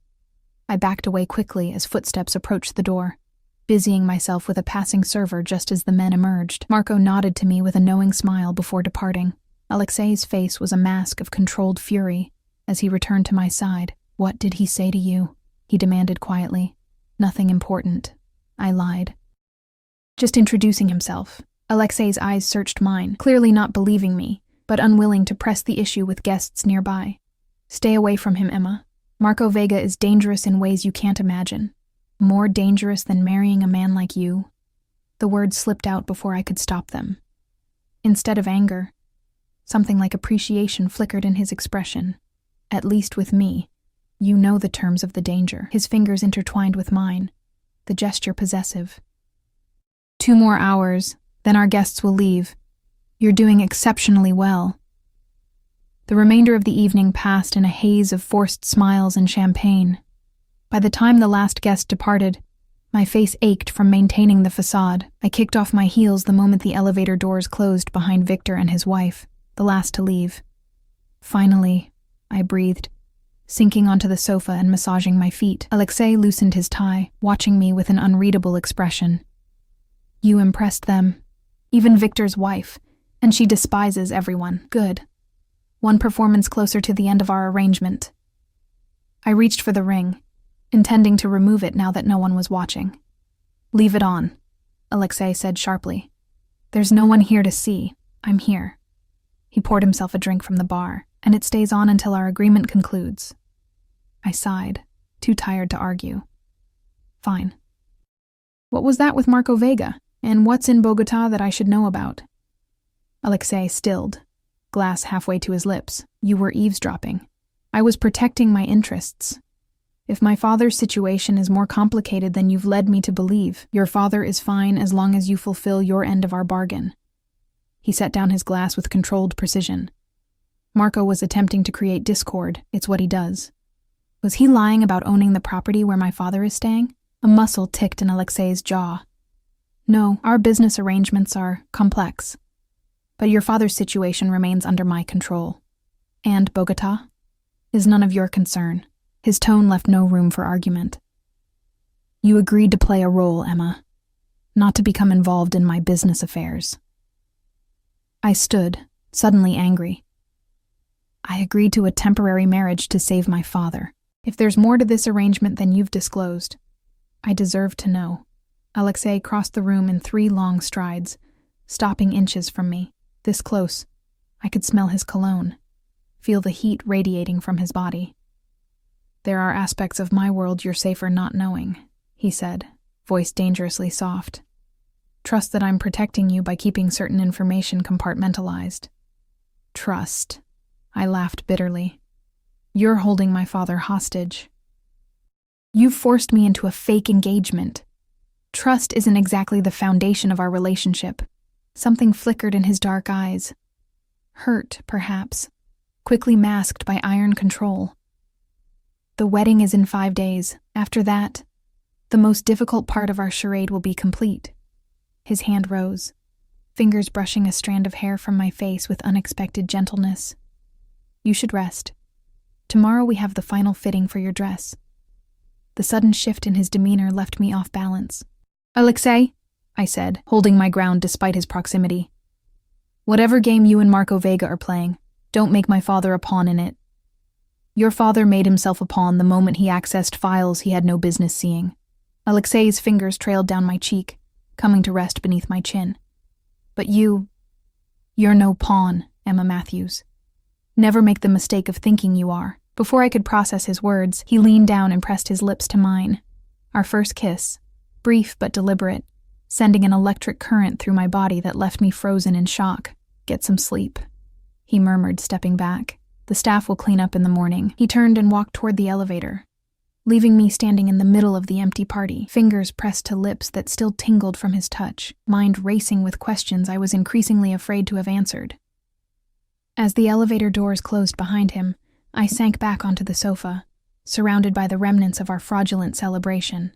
S1: I backed away quickly as footsteps approached the door, busying myself with a passing server just as the men emerged. Marco nodded to me with a knowing smile before departing. Alexei's face was a mask of controlled fury as he returned to my side. What did he say to you? He demanded quietly. Nothing important. I lied. Just introducing himself. Alexei's eyes searched mine, clearly not believing me, but unwilling to press the issue with guests nearby. Stay away from him, Emma. Marco Vega is dangerous in ways you can't imagine. More dangerous than marrying a man like you. The words slipped out before I could stop them. Instead of anger, something like appreciation flickered in his expression. At least with me, you know the terms of the danger. His fingers intertwined with mine, the gesture possessive. 2 more hours, then our guests will leave. You're doing exceptionally well. The remainder of the evening passed in a haze of forced smiles and champagne. By the time the last guest departed, my face ached from maintaining the facade. I kicked off my heels the moment the elevator doors closed behind Victor and his wife, the last to leave. Finally, I breathed, sinking onto the sofa and massaging my feet. Alexei loosened his tie, watching me with an unreadable expression. You impressed them, even Victor's wife, and she despises everyone. Good. One performance closer to the end of our arrangement. I reached for the ring, intending to remove it now that no one was watching. Leave it on, Alexei said sharply. There's no one here to see. I'm here. He poured himself a drink from the bar, and it stays on until our agreement concludes. I sighed, too tired to argue. Fine. What was that with Marco Vega? And what's in Bogota that I should know about? Alexei stilled, glass halfway to his lips. You were eavesdropping. I was protecting my interests. If my father's situation is more complicated than you've led me to believe, your father is fine as long as you fulfill your end of our bargain." He set down his glass with controlled precision. Marco was attempting to create discord. It's what he does. Was he lying about owning the property where my father is staying? A muscle ticked in Alexei's jaw. "No, our business arrangements are complex. But your father's situation remains under my control. And Bogota is none of your concern." His tone left no room for argument. "You agreed to play a role, Emma, not to become involved in my business affairs." I stood, suddenly angry. "I agreed to a temporary marriage to save my father. If there's more to this arrangement than you've disclosed, I deserve to know." Alexei crossed the room in 3 long strides, stopping inches from me. This close, I could smell his cologne, feel the heat radiating from his body. "There are aspects of my world you're safer not knowing," he said, voice dangerously soft. "Trust that I'm protecting you by keeping certain information compartmentalized." "Trust?" I laughed bitterly. "You're holding my father hostage. You've forced me into a fake engagement. Trust isn't exactly the foundation of our relationship." Something flickered in his dark eyes. Hurt, perhaps, quickly masked by iron control. "The wedding is in 5 days. After that, the most difficult part of our charade will be complete." His hand rose, fingers brushing a strand of hair from my face with unexpected gentleness. "You should rest. Tomorrow we have the final fitting for your dress." The sudden shift in his demeanor left me off balance. "Alexei," I said, holding my ground despite his proximity. "Whatever game you and Marco Vega are playing, don't make my father a pawn in it. Your father made himself a pawn the moment he accessed files he had no business seeing." Alexei's fingers trailed down my cheek, coming to rest beneath my chin. "But you're no pawn, Emma Matthews. Never make the mistake of thinking you are." Before I could process his words, he leaned down and pressed his lips to mine. Our first kiss, brief but deliberate, sending an electric current through my body that left me frozen in shock. "Get some sleep," he murmured, stepping back. "The staff will clean up in the morning." He turned and walked toward the elevator, leaving me standing in the middle of the empty party, fingers pressed to lips that still tingled from his touch, mind racing with questions I was increasingly afraid to have answered. As the elevator doors closed behind him, I sank back onto the sofa, surrounded by the remnants of our fraudulent celebration.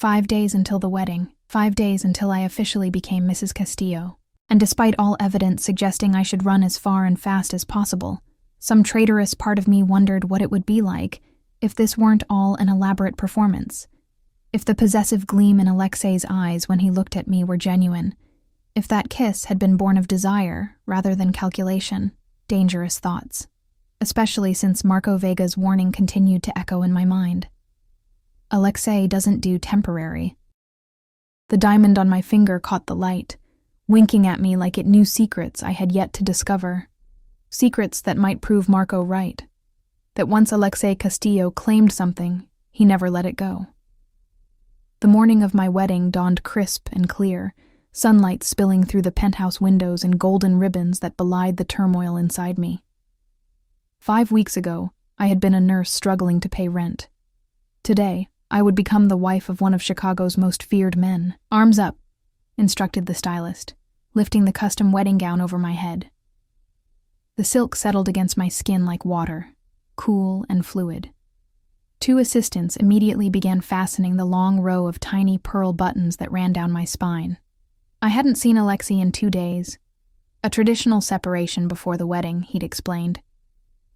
S1: 5 days until the wedding, 5 days until I officially became Mrs. Castillo. And despite all evidence suggesting I should run as far and fast as possible, some traitorous part of me wondered what it would be like if this weren't all an elaborate performance. If the possessive gleam in Alexei's eyes when he looked at me were genuine. If that kiss had been born of desire rather than calculation. Dangerous thoughts. Especially since Marco Vega's warning continued to echo in my mind. Alexei doesn't do temporary. The diamond on my finger caught the light, winking at me like it knew secrets I had yet to discover. Secrets that might prove Marco right. That once Alexei Castillo claimed something, he never let it go. The morning of my wedding dawned crisp and clear, sunlight spilling through the penthouse windows and golden ribbons that belied the turmoil inside me. 5 weeks ago, I had been a nurse struggling to pay rent. Today, I would become the wife of one of Chicago's most feared men. "Arms up," instructed the stylist, lifting the custom wedding gown over my head. The silk settled against my skin like water, cool and fluid. 2 assistants immediately began fastening the long row of tiny pearl buttons that ran down my spine. I hadn't seen Alexei in 2 days. A traditional separation before the wedding, he'd explained,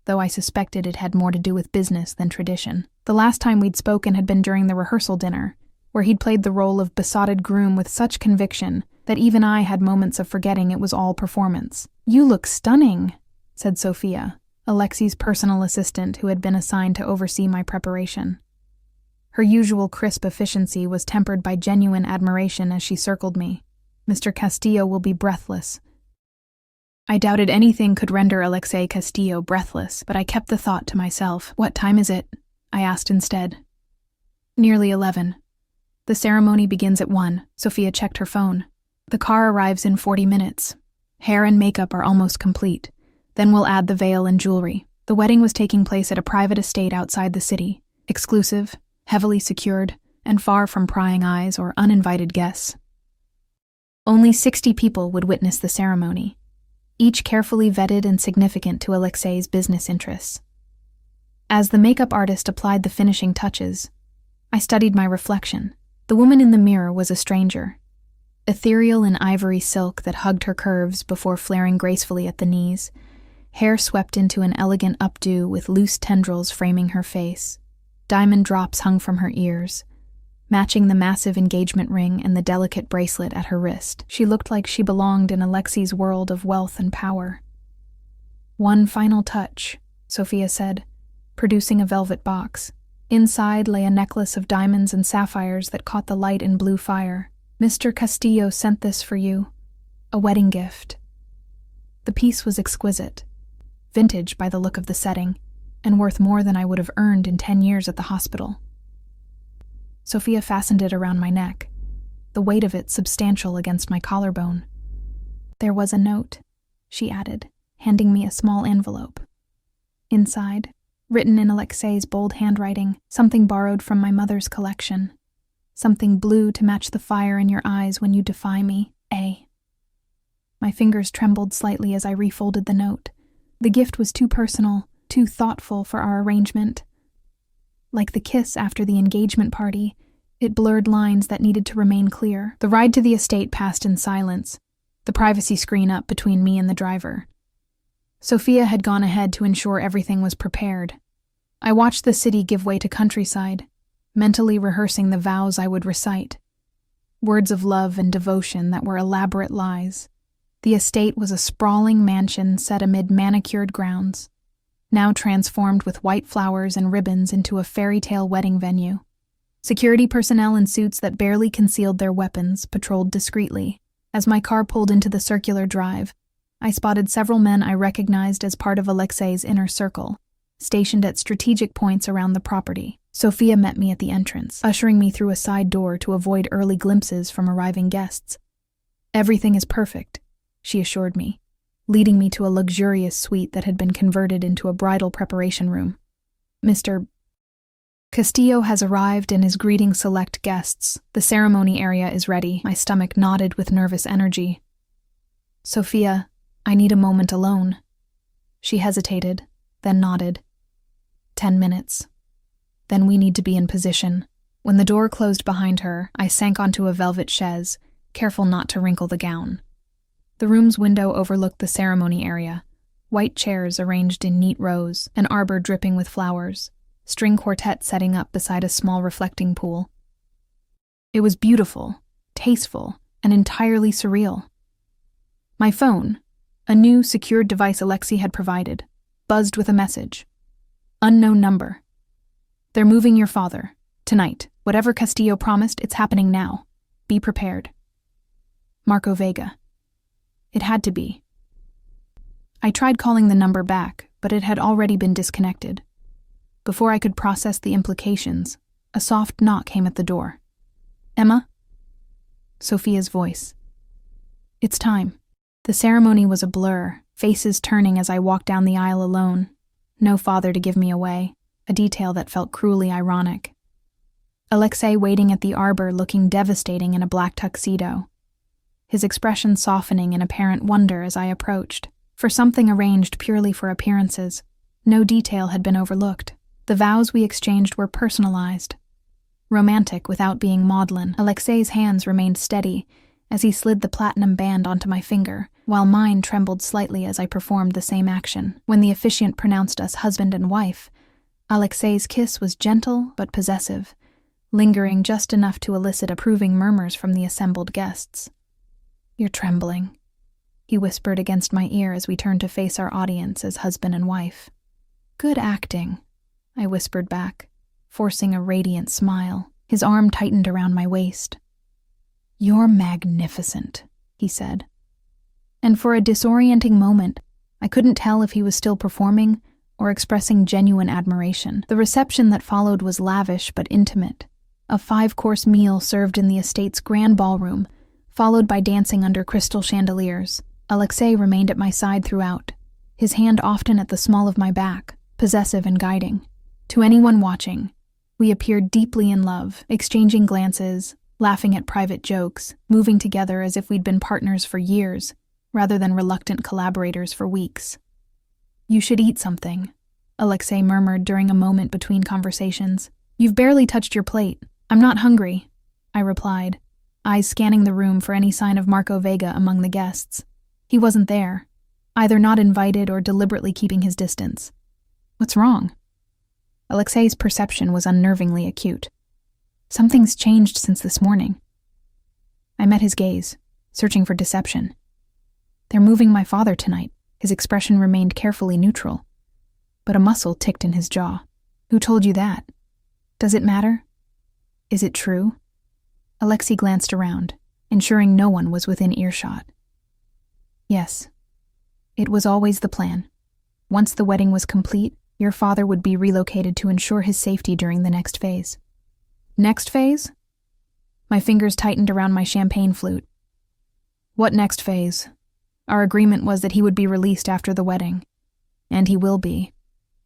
S1: though I suspected it had more to do with business than tradition. The last time we'd spoken had been during the rehearsal dinner, where he'd played the role of besotted groom with such conviction that even I had moments of forgetting it was all performance. "You look stunning," said Sophia, Alexei's personal assistant who had been assigned to oversee my preparation. Her usual crisp efficiency was tempered by genuine admiration as she circled me. "Mr. Castillo will be breathless." I doubted anything could render Alexei Castillo breathless, but I kept the thought to myself. "What time is it?" I asked instead. "Nearly 11. The ceremony begins at 1, Sophia checked her phone. "The car arrives in 40 minutes. Hair and makeup are almost complete. Then we'll add the veil and jewelry." The wedding was taking place at a private estate outside the city, exclusive, heavily secured, and far from prying eyes or uninvited guests. Only 60 people would witness the ceremony, each carefully vetted and significant to Alexei's business interests. As the makeup artist applied the finishing touches, I studied my reflection. The woman in the mirror was a stranger, ethereal in ivory silk that hugged her curves before flaring gracefully at the knees, hair swept into an elegant updo with loose tendrils framing her face. Diamond drops hung from her ears, matching the massive engagement ring and the delicate bracelet at her wrist. She looked like she belonged in Alexei's world of wealth and power. "One final touch," Sophia said, producing a velvet box. Inside lay a necklace of diamonds and sapphires that caught the light in blue fire. "Mr. Castillo sent this for you, a wedding gift." The piece was exquisite, vintage by the look of the setting, and worth more than I would have earned in 10 years at the hospital. Sophia fastened it around my neck, the weight of it substantial against my collarbone. "There was a note," she added, handing me a small envelope. Inside, written in Alexei's bold handwriting, something borrowed from my mother's collection. "Something blue to match the fire in your eyes when you defy me, A." My fingers trembled slightly as I refolded the note. The gift was too personal, too thoughtful for our arrangement. Like the kiss after the engagement party, it blurred lines that needed to remain clear. The ride to the estate passed in silence, the privacy screen up between me and the driver. Sophia had gone ahead to ensure everything was prepared. I watched the city give way to countryside, mentally rehearsing the vows I would recite. Words of love and devotion that were elaborate lies. The estate was a sprawling mansion set amid manicured grounds, now transformed with white flowers and ribbons into a fairy tale wedding venue. Security personnel in suits that barely concealed their weapons patrolled discreetly. As my car pulled into the circular drive, I spotted several men I recognized as part of Alexei's inner circle, stationed at strategic points around the property. Sophia met me at the entrance, ushering me through a side door to avoid early glimpses from arriving guests. "Everything is perfect," she assured me, leading me to a luxurious suite that had been converted into a bridal preparation room. "Mr. Castillo has arrived and is greeting select guests. The ceremony area is ready." My stomach knotted with nervous energy. "Sophia, I need a moment alone." She hesitated, then nodded. 10 minutes. Then we need to be in position. When the door closed behind her, I sank onto a velvet chaise, careful not to wrinkle the gown. The room's window overlooked the ceremony area, white chairs arranged in neat rows, an arbor dripping with flowers, string quartet setting up beside a small reflecting pool. It was beautiful, tasteful, and entirely surreal. My phone, a new secured device Alexei had provided, buzzed with a message. "Unknown number. They're moving your father. Tonight. Whatever Castillo promised, it's happening now. Be prepared. Marco Vega." It had to be. I tried calling the number back, but it had already been disconnected. Before I could process the implications, a soft knock came at the door. "Emma?" Sophia's voice. "It's time." The ceremony was a blur, faces turning as I walked down the aisle alone. No father to give me away, a detail that felt cruelly ironic. Alexei waiting at the arbor looking devastating in a black tuxedo, his expression softening in apparent wonder as I approached. For something arranged purely for appearances, no detail had been overlooked. The vows we exchanged were personalized. Romantic without being maudlin, Alexei's hands remained steady as he slid the platinum band onto my finger, while mine trembled slightly as I performed the same action. When the officiant pronounced us husband and wife, Alexei's kiss was gentle but possessive, lingering just enough to elicit approving murmurs from the assembled guests. "You're trembling," he whispered against my ear as we turned to face our audience as husband and wife. "Good acting," I whispered back, forcing a radiant smile. His arm tightened around my waist. "You're magnificent," he said. And for a disorienting moment, I couldn't tell if he was still performing or expressing genuine admiration. The reception that followed was lavish but intimate, a 5-course meal served in the estate's grand ballroom, followed by dancing under crystal chandeliers. Alexei remained at my side throughout, his hand often at the small of my back, possessive and guiding. To anyone watching, We appeared deeply in love, exchanging glances, laughing at private jokes, moving together as if we'd been partners for years, rather than reluctant collaborators for weeks. "You should eat something," Alexei murmured during a moment between conversations. "You've barely touched your plate." "I'm not hungry," I replied, eyes scanning the room for any sign of Marco Vega among the guests. He wasn't there, either not invited or deliberately keeping his distance. "What's wrong?" Alexei's perception was unnervingly acute. "Something's changed since this morning." I met his gaze, searching for deception. "They're moving my father tonight." His expression remained carefully neutral, but a muscle ticked in his jaw. "Who told you that? Does it matter? Is it true?" Alexei glanced around, ensuring no one was within earshot. "Yes. It was always the plan. Once the wedding was complete, your father would be relocated to ensure his safety during the next phase." "Next phase?" My fingers tightened around my champagne flute. "What next phase? Our agreement was that he would be released after the wedding. And he will be.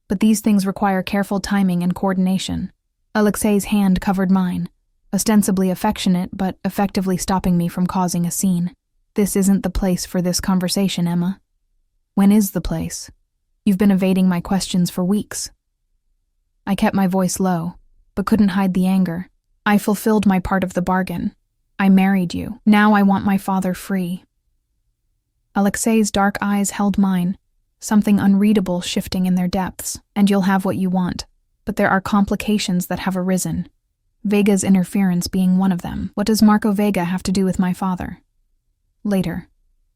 S1: But these things require careful timing and coordination." Alexei's hand covered mine, ostensibly affectionate but effectively stopping me from causing a scene. "This isn't the place for this conversation, Emma." "When is the place? You've been evading my questions for weeks." I kept my voice low, but couldn't hide the anger. "I fulfilled my part of the bargain. I married you. Now I want my father free." Alexei's dark eyes held mine, something unreadable shifting in their depths. "And you'll have what you want. But there are complications that have arisen. Vega's interference being one of them. What does Marco Vega have to do with my father?" "Later,"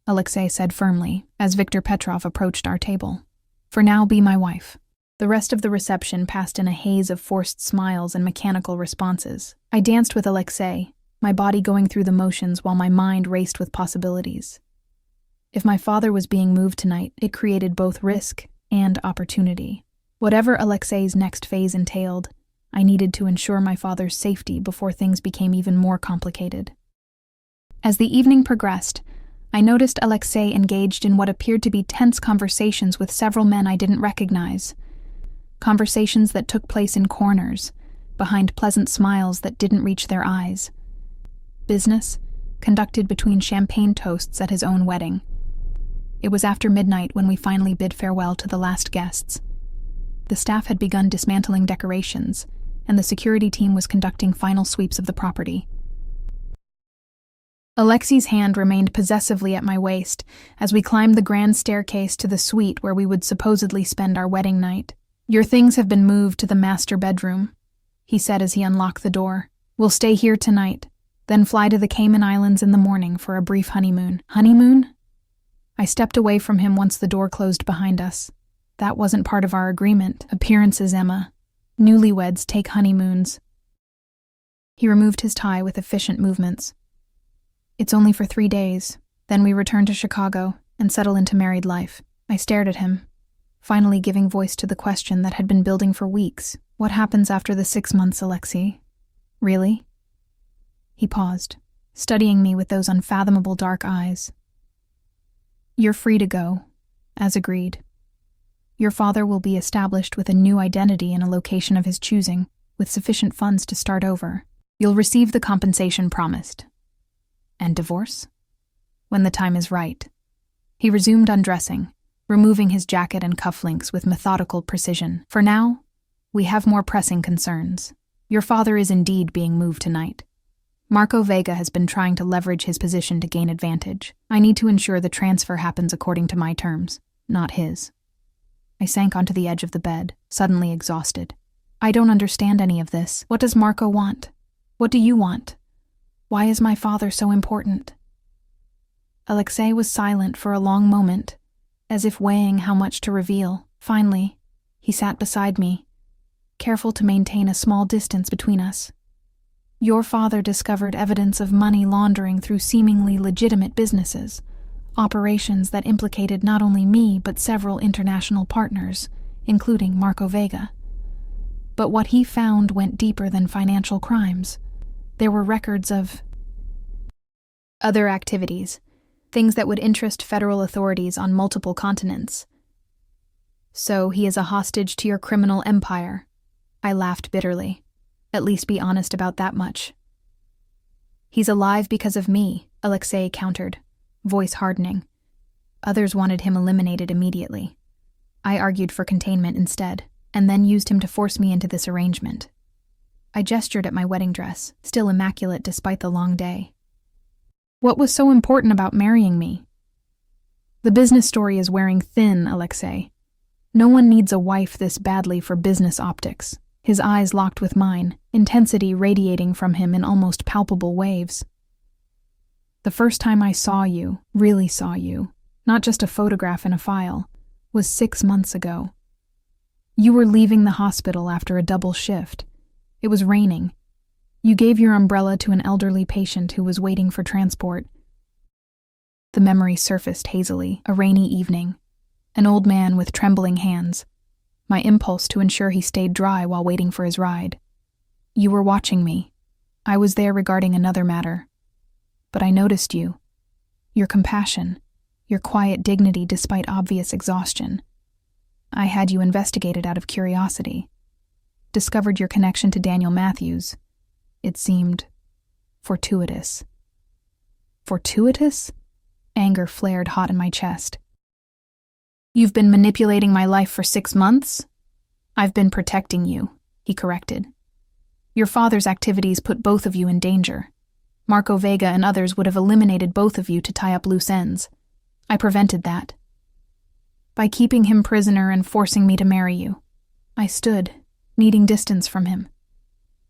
S1: Alexei said firmly, as Viktor Petrov approached our table. "For now, be my wife." The rest of the reception passed in a haze of forced smiles and mechanical responses. I danced with Alexei, my body going through the motions while my mind raced with possibilities. If my father was being moved tonight, it created both risk and opportunity. Whatever Alexei's next phase entailed, I needed to ensure my father's safety before things became even more complicated. As the evening progressed, I noticed Alexei engaged in what appeared to be tense conversations with several men I didn't recognize. Conversations that took place in corners, behind pleasant smiles that didn't reach their eyes. Business, conducted between champagne toasts at his own wedding. It was after midnight when we finally bid farewell to the last guests. The staff had begun dismantling decorations, and the security team was conducting final sweeps of the property. Alexei's hand remained possessively at my waist as we climbed the grand staircase to the suite where we would supposedly spend our wedding night. "Your things have been moved to the master bedroom," he said as he unlocked the door. "We'll stay here tonight, then fly to the Cayman Islands in the morning for a brief honeymoon." "Honeymoon?" I stepped away from him once the door closed behind us. "That wasn't part of our agreement. Appearances, Emma. Newlyweds take honeymoons." He removed his tie with efficient movements. "It's only for 3 days. Then we return to Chicago and settle into married life." I stared at him, finally giving voice to the question that had been building for weeks. "What happens after the 6 months, Alexei? Really?" He paused, studying me with those unfathomable dark eyes. "You're free to go, as agreed. Your father will be established with a new identity in a location of his choosing, with sufficient funds to start over. You'll receive the compensation promised. And divorce? When the time is right." He resumed undressing, removing his jacket and cufflinks with methodical precision. "For now, we have more pressing concerns. Your father is indeed being moved tonight. Marco Vega has been trying to leverage his position to gain advantage. I need to ensure the transfer happens according to my terms, not his." I sank onto the edge of the bed, suddenly exhausted. "I don't understand any of this. What does Marco want? What do you want? Why is my father so important?" Alexei was silent for a long moment, as if weighing how much to reveal. Finally, he sat beside me, careful to maintain a small distance between us. "Your father discovered evidence of money laundering through seemingly legitimate businesses, operations that implicated not only me but several international partners, including Marco Vega. But what he found went deeper than financial crimes. There were records of other activities, things that would interest federal authorities on multiple continents." "So he is a hostage to your criminal empire," I laughed bitterly. At least be honest about that much. He's alive because of me, Alexei countered, voice hardening. Others wanted him eliminated immediately. I argued for containment instead, and then used him to force me into this arrangement. I gestured at my wedding dress, still immaculate despite the long day. What was so important about marrying me? The business story is wearing thin, Alexei. No one needs a wife this badly for business optics. His eyes locked with mine, intensity radiating from him in almost palpable waves. The first time I saw you, really saw you, not just a photograph in a file, was 6 months ago. You were leaving the hospital after a double shift. It was raining. You gave your umbrella to an elderly patient who was waiting for transport. The memory surfaced hazily, a rainy evening. An old man with trembling hands. My impulse to ensure he stayed dry while waiting for his ride. You were watching me. I was there regarding another matter. But I noticed you. Your compassion. Your quiet dignity despite obvious exhaustion. I had you investigated out of curiosity. Discovered your connection to Daniel Matthews. It seemed fortuitous. Fortuitous? Anger flared hot in my chest. You've been manipulating my life for 6 months? I've been protecting you, he corrected. Your father's activities put both of you in danger. Marco Vega and others would have eliminated both of you to tie up loose ends. I prevented that. By keeping him prisoner and forcing me to marry you. I stood, needing distance from him.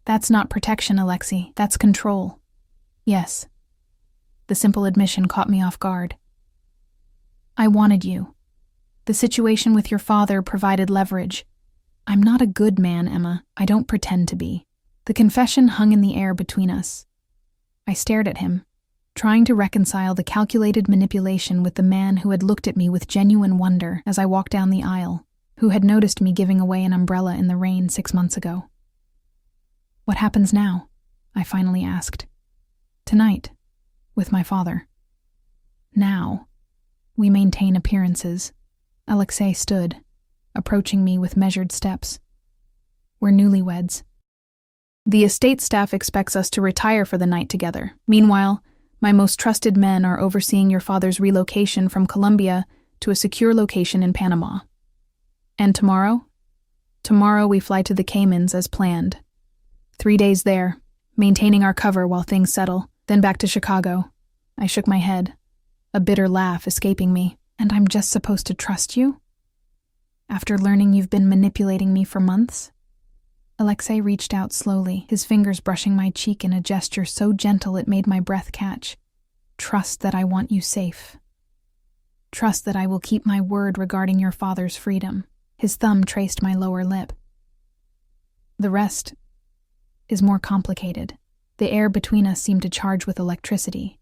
S1: That's not protection, Alexei. That's control. Yes. The simple admission caught me off guard. I wanted you. The situation with your father provided leverage. I'm not a good man, Emma. I don't pretend to be. The confession hung in the air between us. I stared at him, trying to reconcile the calculated manipulation with the man who had looked at me with genuine wonder as I walked down the aisle, who had noticed me giving away an umbrella in the rain 6 months ago. What happens now? I finally asked. Tonight, with my father. Now, we maintain appearances. Alexei stood, approaching me with measured steps. We're newlyweds. The estate staff expects us to retire for the night together. Meanwhile, my most trusted men are overseeing your father's relocation from Colombia to a secure location in Panama. And tomorrow? Tomorrow we fly to the Caymans as planned. 3 days there, maintaining our cover while things settle, then back to Chicago. I shook my head, a bitter laugh escaping me. And I'm just supposed to trust you? After learning you've been manipulating me for months? Alexei reached out slowly, his fingers brushing my cheek in a gesture so gentle it made my breath catch. Trust that I want you safe. Trust that I will keep my word regarding your father's freedom. His thumb traced my lower lip. The rest is more complicated. The air between us seemed to charge with electricity.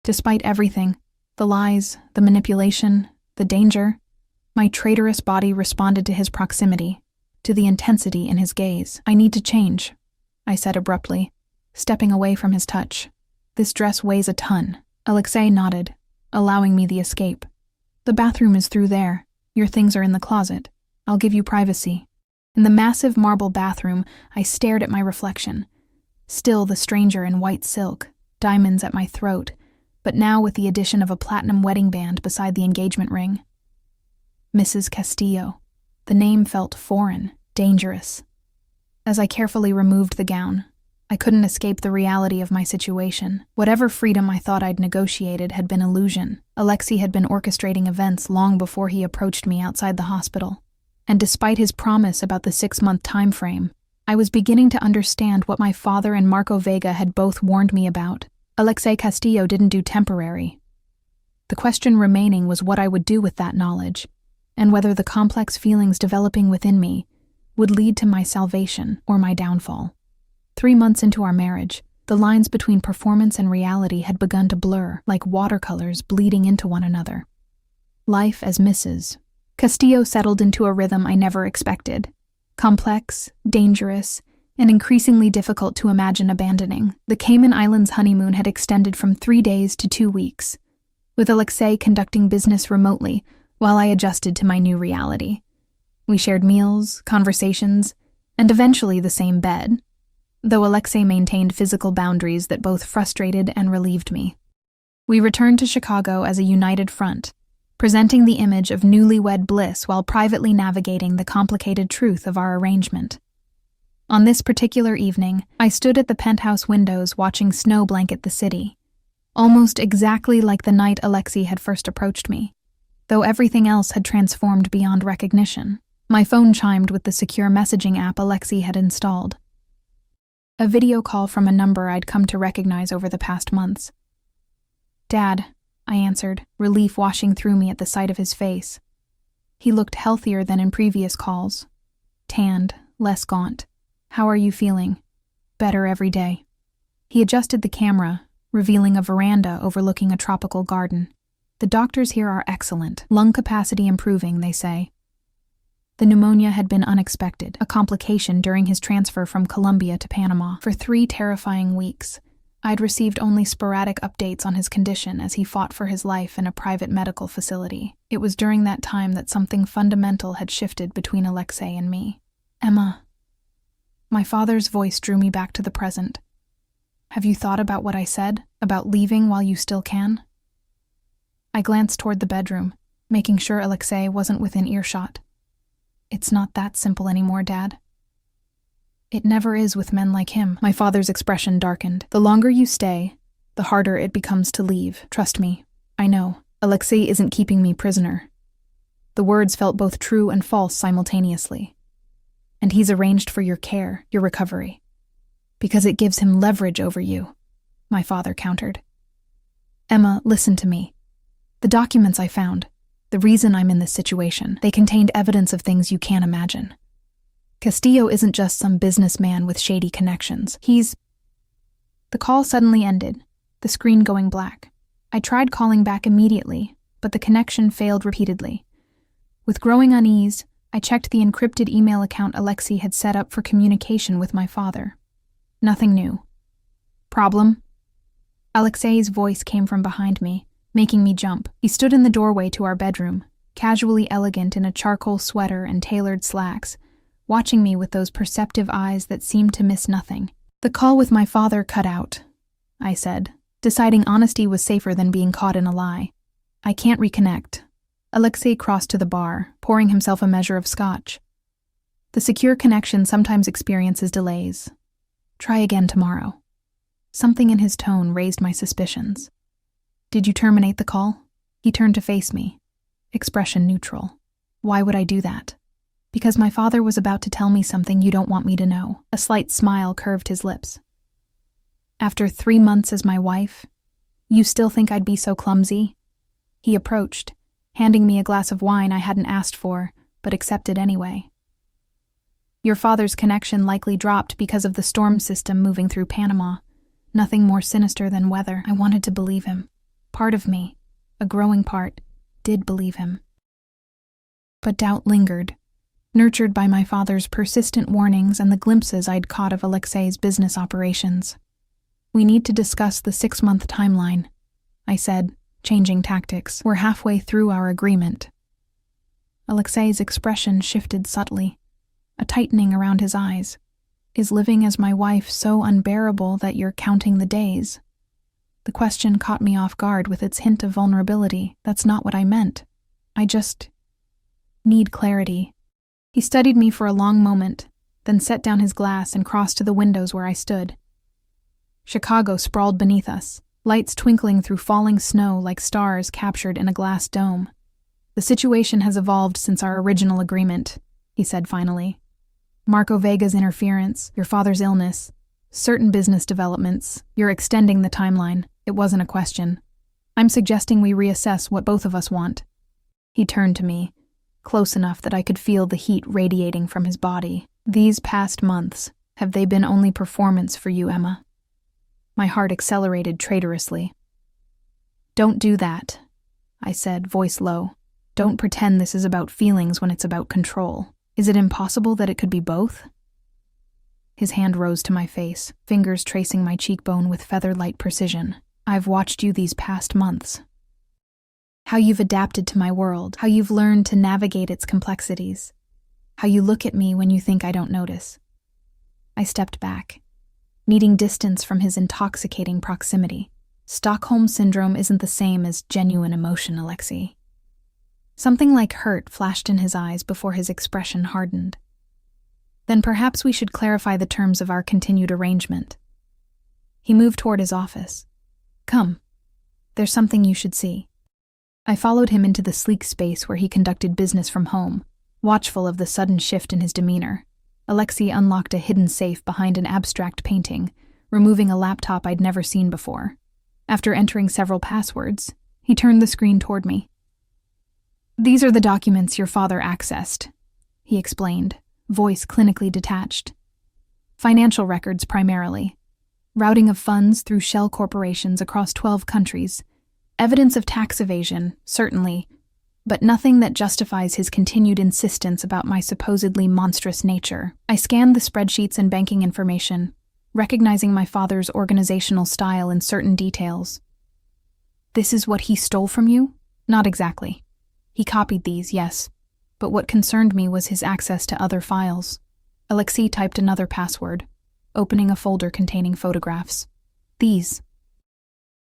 S1: Despite everything, the lies, the manipulation, the danger, my traitorous body responded to his proximity, to the intensity in his gaze. I need to change, I said abruptly, stepping away from his touch. This dress weighs a ton. Alexei nodded, allowing me the escape. The bathroom is through there. Your things are in the closet. I'll give you privacy. In the massive marble bathroom, I stared at my reflection. Still the stranger in white silk, diamonds at my throat, but now with the addition of a platinum wedding band beside the engagement ring. Mrs. Castillo. The name felt foreign, dangerous. As I carefully removed the gown, I couldn't escape the reality of my situation. Whatever freedom I thought I'd negotiated had been illusion. Alexei had been orchestrating events long before he approached me outside the hospital. And despite his promise about the 6-month time frame, I was beginning to understand what my father and Marco Vega had both warned me about. Alexei Castillo didn't do temporary. The question remaining was what I would do with that knowledge, and whether the complex feelings developing within me would lead to my salvation or my downfall. 3 months into our marriage, the lines between performance and reality had begun to blur, like watercolors bleeding into one another. Life as Mrs. Castillo settled into a rhythm I never expected. Complex, dangerous, and increasingly difficult to imagine abandoning. The Cayman Islands honeymoon had extended from 3 days to 2 weeks, with Alexei conducting business remotely while I adjusted to my new reality. We shared meals, conversations, and eventually the same bed. though Alexei maintained physical boundaries that both frustrated and relieved me. We returned to Chicago as a united front, presenting the image of newlywed bliss while privately navigating the complicated truth of our arrangement. On this particular evening, I stood at the penthouse windows watching snow blanket the city, almost exactly like the night Alexei had first approached me, though everything else had transformed beyond recognition. My phone chimed with the secure messaging app Alexei had installed. A video call from a number I'd come to recognize over the past months. "Dad," I answered, relief washing through me at the sight of his face. He looked healthier than in previous calls. Tanned, less gaunt. "How are you feeling?" "Better every day." He adjusted the camera, revealing a veranda overlooking a tropical garden. "The doctors here are excellent. Lung capacity improving, they say." The pneumonia had been unexpected, a complication during his transfer from Colombia to Panama. For 3 terrifying weeks, I'd received only sporadic updates on his condition as he fought for his life in a private medical facility. It was during that time that something fundamental had shifted between Alexei and me. "Emma." My father's voice drew me back to the present. "Have you thought about what I said, about leaving while you still can?" I glanced toward the bedroom, making sure Alexei wasn't within earshot. "It's not that simple anymore, Dad." "It never is with men like him." My father's expression darkened. "The longer you stay, the harder it becomes to leave. Trust me, I know. Alexei isn't keeping me prisoner." The words felt both true and false simultaneously. "And he's arranged for your care, your recovery. Because it gives him leverage over you," my father countered. "Emma, listen to me. The documents I found, the reason I'm in this situation, they contained evidence of things you can't imagine. Castillo isn't just some businessman with shady connections. He's..." The call suddenly ended, the screen going black. I tried calling back immediately, but the connection failed repeatedly. With growing unease, I checked the encrypted email account Alexei had set up for communication with my father. Nothing new. "Problem?" Alexei's voice came from behind me, making me jump. He stood in the doorway to our bedroom, casually elegant in a charcoal sweater and tailored slacks, watching me with those perceptive eyes that seemed to miss nothing. "The call with my father cut out," I said, deciding honesty was safer than being caught in a lie. "I can't reconnect." Alexei crossed to the bar, pouring himself a measure of scotch. "The secure connection sometimes experiences delays. Try again tomorrow." Something in his tone raised my suspicions. "Did you terminate the call?" He turned to face me, expression neutral. "Why would I do that?" "Because my father was about to tell me something you don't want me to know." A slight smile curved his lips. "After 3 months as my wife, you still think I'd be so clumsy?" He approached, handing me a glass of wine I hadn't asked for, but accepted anyway. "Your father's connection likely dropped because of the storm system moving through Panama. Nothing more sinister than weather." I wanted to believe him. Part of me, a growing part, did believe him. But doubt lingered, nurtured by my father's persistent warnings and the glimpses I'd caught of Alexei's business operations. "We need to discuss the 6-month timeline," I said, changing tactics. "We're halfway through our agreement." Alexei's expression shifted subtly, a tightening around his eyes. "Is living as my wife so unbearable that you're counting the days?" The question caught me off guard with its hint of vulnerability. "That's not what I meant. I just need clarity." He studied me for a long moment, then set down his glass and crossed to the windows where I stood. Chicago sprawled beneath us, lights twinkling through falling snow like stars captured in a glass dome. "The situation has evolved since our original agreement," he said finally. "Marco Vega's interference, your father's illness, certain business developments, you're extending the timeline. It wasn't a question. I'm suggesting we reassess what both of us want." He turned to me, close enough that I could feel the heat radiating from his body. "These past months, have they been only performance for you, Emma?" My heart accelerated traitorously. "Don't do that," I said, voice low. "Don't pretend this is about feelings when it's about control. Is it impossible that it could be both?" His hand rose to my face, fingers tracing my cheekbone with feather-light precision. "I've watched you these past months. How you've adapted to my world, how you've learned to navigate its complexities, how you look at me when you think I don't notice." I stepped back, needing distance from his intoxicating proximity. Stockholm Syndrome isn't the same as genuine emotion, Alexei. Something like hurt flashed in his eyes before his expression hardened. Then perhaps we should clarify the terms of our continued arrangement. He moved toward his office. Come. There's something you should see. I followed him into the sleek space where he conducted business from home, watchful of the sudden shift in his demeanor. Alexei unlocked a hidden safe behind an abstract painting, removing a laptop I'd never seen before. After entering several passwords, he turned the screen toward me. These are the documents your father accessed, he explained, voice clinically detached. Financial records primarily. Routing of funds through shell corporations across 12 countries. Evidence of tax evasion, certainly, but nothing that justifies his continued insistence about my supposedly monstrous nature. I scanned the spreadsheets and banking information, recognizing my father's organizational style in certain details. This is what he stole from you? Not exactly. He copied these, yes, but what concerned me was his access to other files. Alexei typed another password, opening a folder containing photographs. These.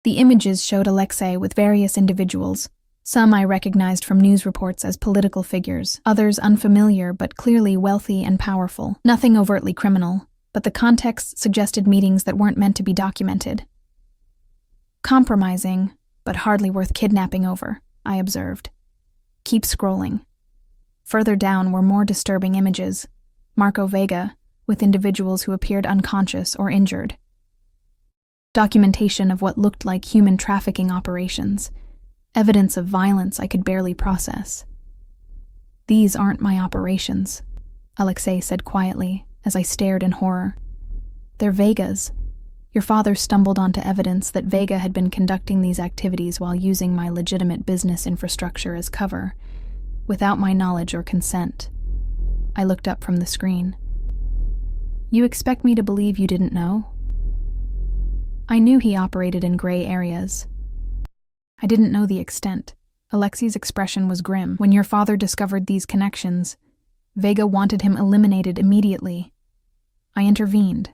S1: The images showed Alexei with various individuals. Some I recognized from news reports as political figures, others unfamiliar but clearly wealthy and powerful. Nothing overtly criminal, but the context suggested meetings that weren't meant to be documented. Compromising, but hardly worth kidnapping over, I observed. Keep scrolling. Further down were more disturbing images. Marco Vega, with individuals who appeared unconscious or injured. Documentation of what looked like human trafficking operations. Evidence of violence I could barely process. These aren't my operations, Alexei said quietly as I stared in horror. They're Vega's. Your father stumbled onto evidence that Vega had been conducting these activities while using my legitimate business infrastructure as cover, without my knowledge or consent. I looked up from the screen. You expect me to believe you didn't know? I knew he operated in gray areas. I didn't know the extent. Alexei's expression was grim. When your father discovered these connections, Vega wanted him eliminated immediately. I intervened,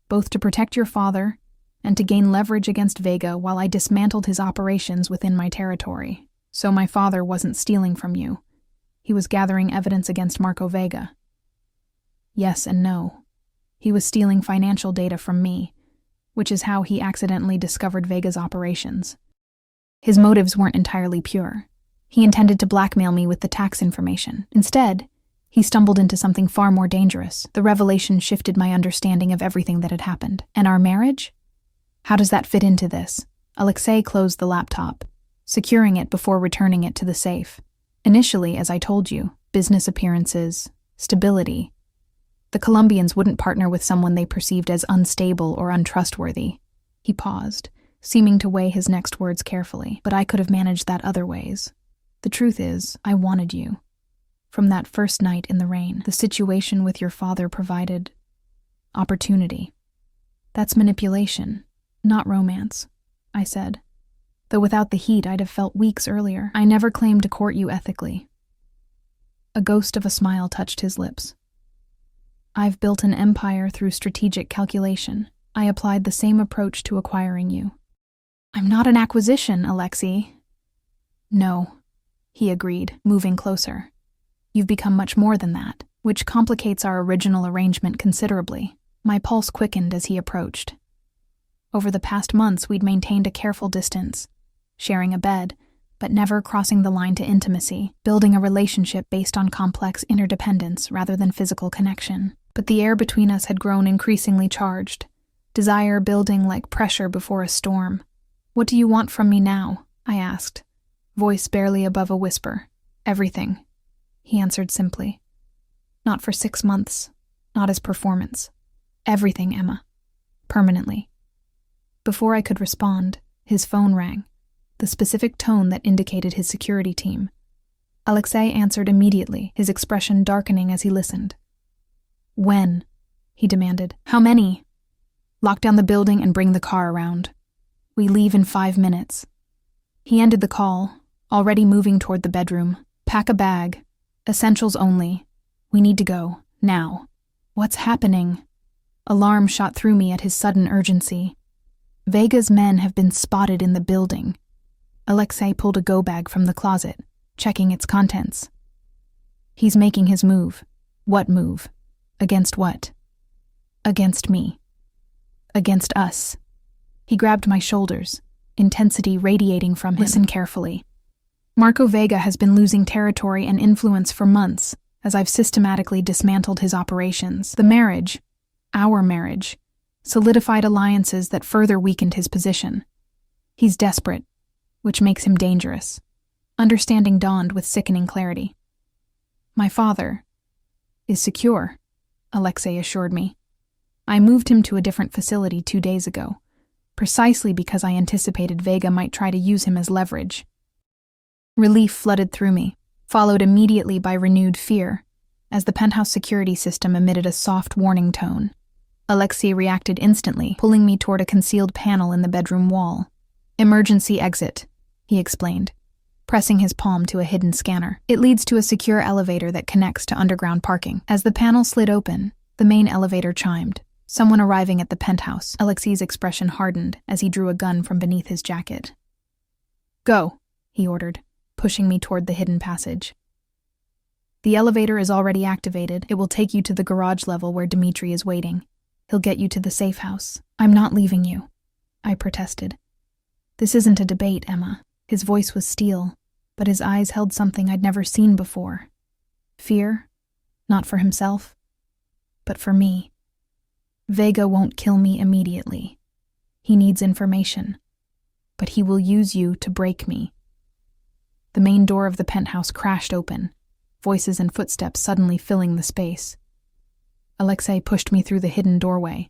S1: both to protect your father and to gain leverage against Vega while I dismantled his operations within my territory. So my father wasn't stealing from you. He was gathering evidence against Marco Vega. Yes and no. He was stealing financial data from me, which is how he accidentally discovered Vega's operations. His motives weren't entirely pure. He intended to blackmail me with the tax information. Instead, he stumbled into something far more dangerous. The revelation shifted my understanding of everything that had happened. And our marriage? How does that fit into this? Alexei closed the laptop, securing it before returning it to the safe. Initially, as I told you, business appearances, stability. The Colombians wouldn't partner with someone they perceived as unstable or untrustworthy. He paused, seeming to weigh his next words carefully. But I could have managed that other ways. The truth is, I wanted you. From that first night in the rain, the situation with your father provided opportunity. That's manipulation, not romance, I said. Though without the heat, I'd have felt weeks earlier. I never claimed to court you ethically. A ghost of a smile touched his lips. I've built an empire through strategic calculation. I applied the same approach to acquiring you. I'm not an acquisition, Alexei. No, he agreed, moving closer. You've become much more than that, which complicates our original arrangement considerably. My pulse quickened as he approached. Over the past months, we'd maintained a careful distance, sharing a bed, but never crossing the line to intimacy, building a relationship based on complex interdependence rather than physical connection. But the air between us had grown increasingly charged, desire building like pressure before a storm. What do you want from me now? I asked, voice barely above a whisper. Everything, he answered simply. Not for 6 months, not as performance. Everything, Emma. Permanently. Before I could respond, his phone rang, the specific tone that indicated his security team. Alexei answered immediately, his expression darkening as he listened. When? He demanded. How many? Lock down the building and bring the car around. We leave in 5 minutes. He ended the call, already moving toward the bedroom. Pack a bag. Essentials only. We need to go. Now. What's happening? Alarm shot through me at his sudden urgency. Vega's men have been spotted in the building. Alexei pulled a go-bag from the closet, checking its contents. He's making his move. What move? Against what? Against me. Against us. He grabbed my shoulders, intensity radiating from him. Listen carefully. Marco Vega has been losing territory and influence for months, as I've systematically dismantled his operations. The marriage, our marriage, solidified alliances that further weakened his position. He's desperate, which makes him dangerous. Understanding dawned with sickening clarity. My father is secure, Alexei assured me. I moved him to a different facility 2 days ago, precisely because I anticipated Vega might try to use him as leverage. Relief flooded through me, followed immediately by renewed fear, as the penthouse security system emitted a soft warning tone. Alexei reacted instantly, pulling me toward a concealed panel in the bedroom wall. Emergency exit, he explained, pressing his palm to a hidden scanner. It leads to a secure elevator that connects to underground parking. As the panel slid open, the main elevator chimed. Someone arriving at the penthouse. Alexei's expression hardened as he drew a gun from beneath his jacket. Go, he ordered, pushing me toward the hidden passage. The elevator is already activated. It will take you to the garage level where Dmitri is waiting. He'll get you to the safe house. I'm not leaving you, I protested. This isn't a debate, Emma. His voice was steel, but his eyes held something I'd never seen before. Fear, not for himself, but for me. Vega won't kill me immediately. He needs information, but he will use you to break me. The main door of the penthouse crashed open, voices and footsteps suddenly filling the space. Alexei pushed me through the hidden doorway,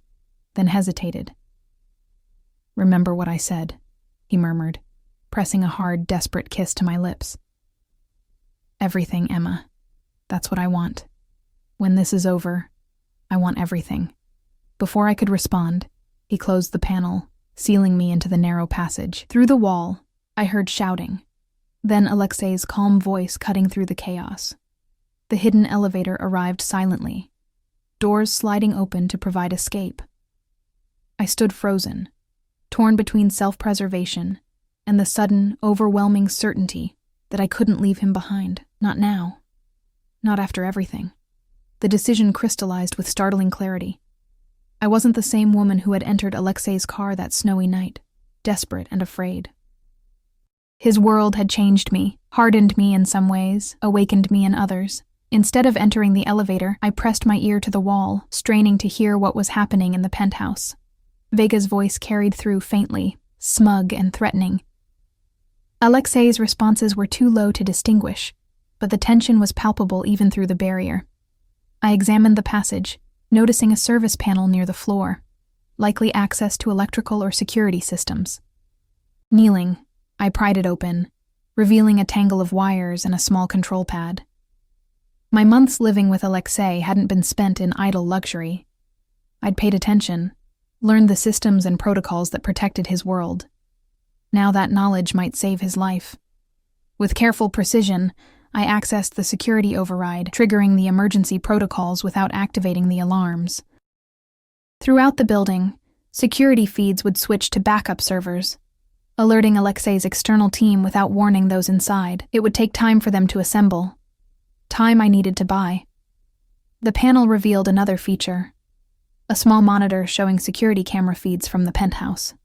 S1: then hesitated. Remember what I said, he murmured, pressing a hard, desperate kiss to my lips. Everything, Emma. That's what I want. When this is over, I want everything. Before I could respond, he closed the panel, sealing me into the narrow passage. Through the wall, I heard shouting, then Alexei's calm voice cutting through the chaos. The hidden elevator arrived silently, doors sliding open to provide escape. I stood frozen, torn between self-preservation and the sudden, overwhelming certainty that I couldn't leave him behind. Not now. Not after everything. The decision crystallized with startling clarity. I wasn't the same woman who had entered Alexei's car that snowy night, desperate and afraid. His world had changed me, hardened me in some ways, awakened me in others. Instead of entering the elevator, I pressed my ear to the wall, straining to hear what was happening in the penthouse. Vega's voice carried through faintly, smug and threatening. Alexei's responses were too low to distinguish, but the tension was palpable even through the barrier. I examined the passage, noticing a service panel near the floor, likely access to electrical or security systems. Kneeling, I pried it open, revealing a tangle of wires and a small control pad. My months living with Alexei hadn't been spent in idle luxury. I'd paid attention, learned the systems and protocols that protected his world. Now that knowledge might save his life. With careful precision, I accessed the security override, triggering the emergency protocols without activating the alarms. Throughout the building, security feeds would switch to backup servers, alerting Alexei's external team without warning those inside. It would take time for them to assemble. Time I needed to buy. The panel revealed another feature, a small monitor showing security camera feeds from the penthouse.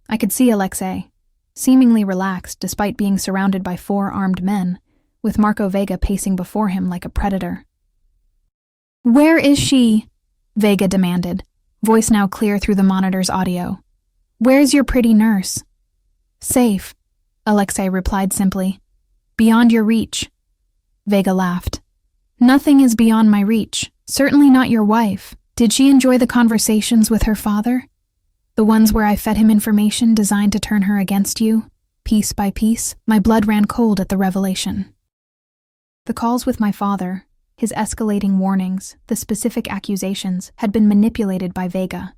S1: I could see Alexei, seemingly relaxed despite being surrounded by 4 armed men, with Marco Vega pacing before him like a predator. "Where is she?" Vega demanded, voice now clear through the monitor's audio. "Where's your pretty nurse?" "Safe," Alexei replied simply. "Beyond your reach." Vega laughed. "Nothing is beyond my reach, certainly not your wife. Did she enjoy the conversations with her father? The ones where I fed him information designed to turn her against you, piece by piece?" My blood ran cold at the revelation. The calls with my father, his escalating warnings, the specific accusations, had been manipulated by Vega.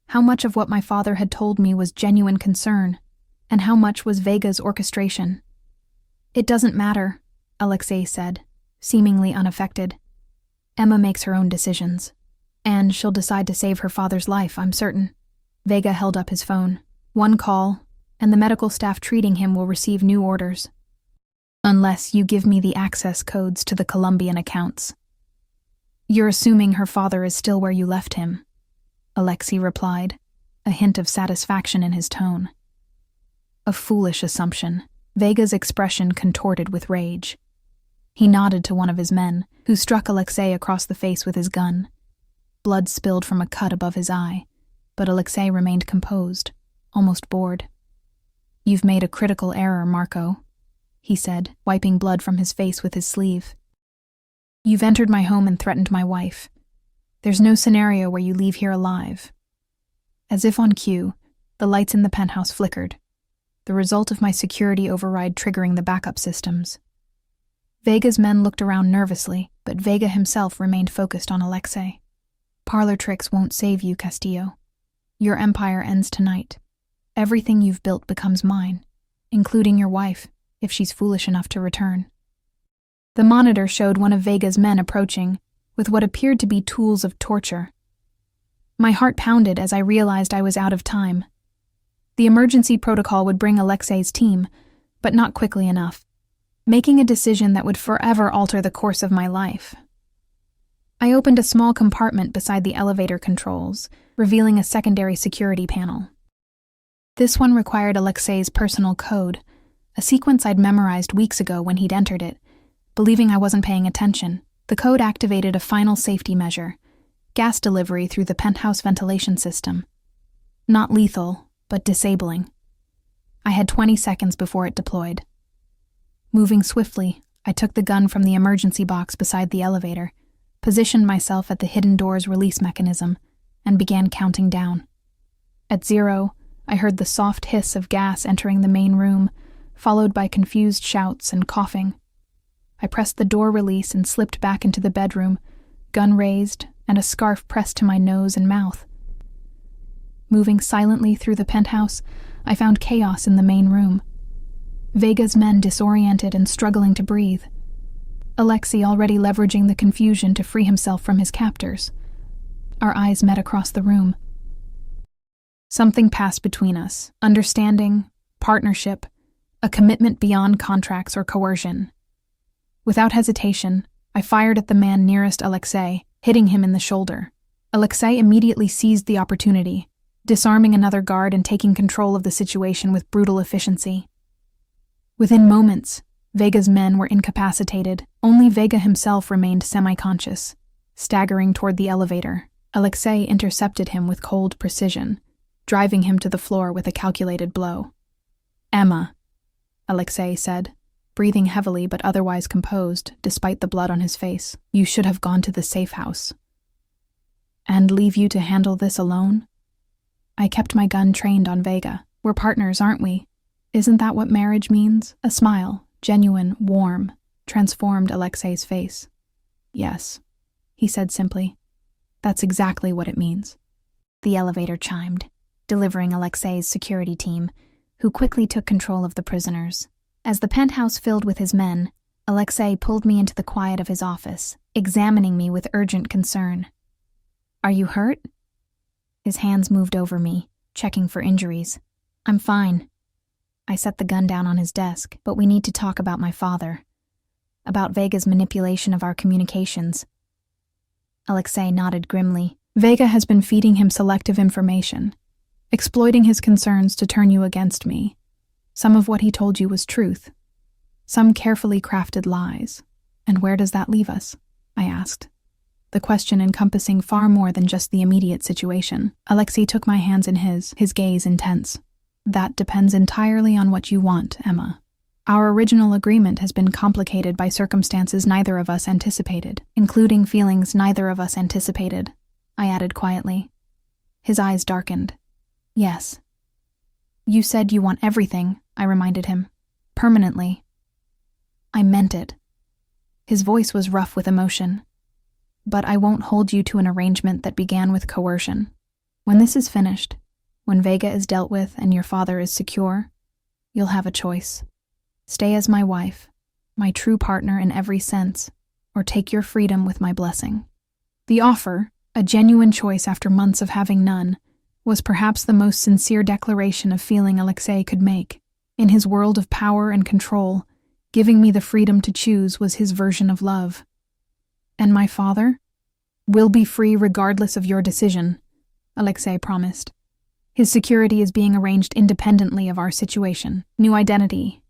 S1: How much of what my father had told me was genuine concern, and how much was Vega's orchestration? "It doesn't matter," Alexei said, seemingly unaffected. "Emma makes her own decisions. And she'll decide to save her father's life, I'm certain. Vega held up his phone. One call, and the medical staff treating him will receive new orders. Unless you give me the access codes to the Colombian accounts. You're assuming her father is still where you left him, Alexei replied, a hint of satisfaction in his tone. A foolish assumption. Vega's expression contorted with rage. He nodded to one of his men, who struck Alexei across the face with his gun. Blood spilled from a cut above his eye, but Alexei remained composed, almost bored. You've made a critical error, Marco, he said, wiping blood from his face with his sleeve. You've entered my home and threatened my wife. There's no scenario where you leave here alive. As if on cue, the lights in the penthouse flickered, the result of my security override triggering the backup systems. Vega's men looked around nervously, but Vega himself remained focused on Alexei. Parlor tricks won't save you, Castillo. Your empire ends tonight. Everything you've built becomes mine, including your wife, if she's foolish enough to return. The monitor showed one of Vega's men approaching, with what appeared to be tools of torture. My heart pounded as I realized I was out of time. The emergency protocol would bring Alexei's team, but not quickly enough, making a decision that would forever alter the course of my life. I opened a small compartment beside the elevator controls, revealing a secondary security panel. This one required Alexei's personal code, a sequence I'd memorized weeks ago when he'd entered it. Believing I wasn't paying attention, the code activated a final safety measure: gas delivery through the penthouse ventilation system. Not lethal, but disabling. I had 20 seconds before it deployed. Moving swiftly, I took the gun from the emergency box beside the elevator, positioned myself at the hidden door's release mechanism, and began counting down. At 0, I heard the soft hiss of gas entering the main room, followed by confused shouts and coughing. I pressed the door release and slipped back into the bedroom, gun raised and a scarf pressed to my nose and mouth. Moving silently through the penthouse, I found chaos in the main room. Vega's men disoriented and struggling to breathe. Alexei already leveraging the confusion to free himself from his captors. Our eyes met across the room. Something passed between us: understanding, partnership, a commitment beyond contracts or coercion. Without hesitation, I fired at the man nearest Alexei, hitting him in the shoulder. Alexei immediately seized the opportunity, disarming another guard and taking control of the situation with brutal efficiency. Within moments, Vega's men were incapacitated. Only Vega himself remained semi-conscious. Staggering toward the elevator, Alexei intercepted him with cold precision, driving him to the floor with a calculated blow. "Emma," Alexei said, breathing heavily but otherwise composed, despite the blood on his face. "You should have gone to the safe house." "And leave you to handle this alone?" I kept my gun trained on Vega. "We're partners, aren't we? Isn't that what marriage means?" A smile, genuine, warm, transformed Alexei's face. "Yes," he said simply. "That's exactly what it means." The elevator chimed, delivering Alexei's security team, who quickly took control of the prisoners. As the penthouse filled with his men, Alexei pulled me into the quiet of his office, examining me with urgent concern. "Are you hurt?" His hands moved over me, checking for injuries. "I'm fine." I set the gun down on his desk. "But we need to talk about my father. About Vega's manipulation of our communications." Alexei nodded grimly. "Vega has been feeding him selective information, exploiting his concerns to turn you against me. Some of what he told you was truth, some carefully crafted lies. And where does that leave us?" I asked, the question encompassing far more than just the immediate situation. Alexei took my hands in his gaze intense. "That depends entirely on what you want, Emma. Our original agreement has been complicated by circumstances neither of us anticipated, including feelings neither of us anticipated," I added quietly. His eyes darkened. "Yes. You said you want everything," I reminded him. "Permanently." I meant it. His voice was rough with emotion. "But I won't hold you to an arrangement that began with coercion. When this is finished, when Vega is dealt with and your father is secure, you'll have a choice. Stay as my wife, my true partner in every sense, or take your freedom with my blessing." The offer, A genuine choice after months of having none, was perhaps the most sincere declaration of feeling Alexei could make. In his world of power and control, giving me the freedom to choose was his version of love. And my father? Will be free regardless of your decision, Alexei promised. His security is being arranged independently of our situation. New identity,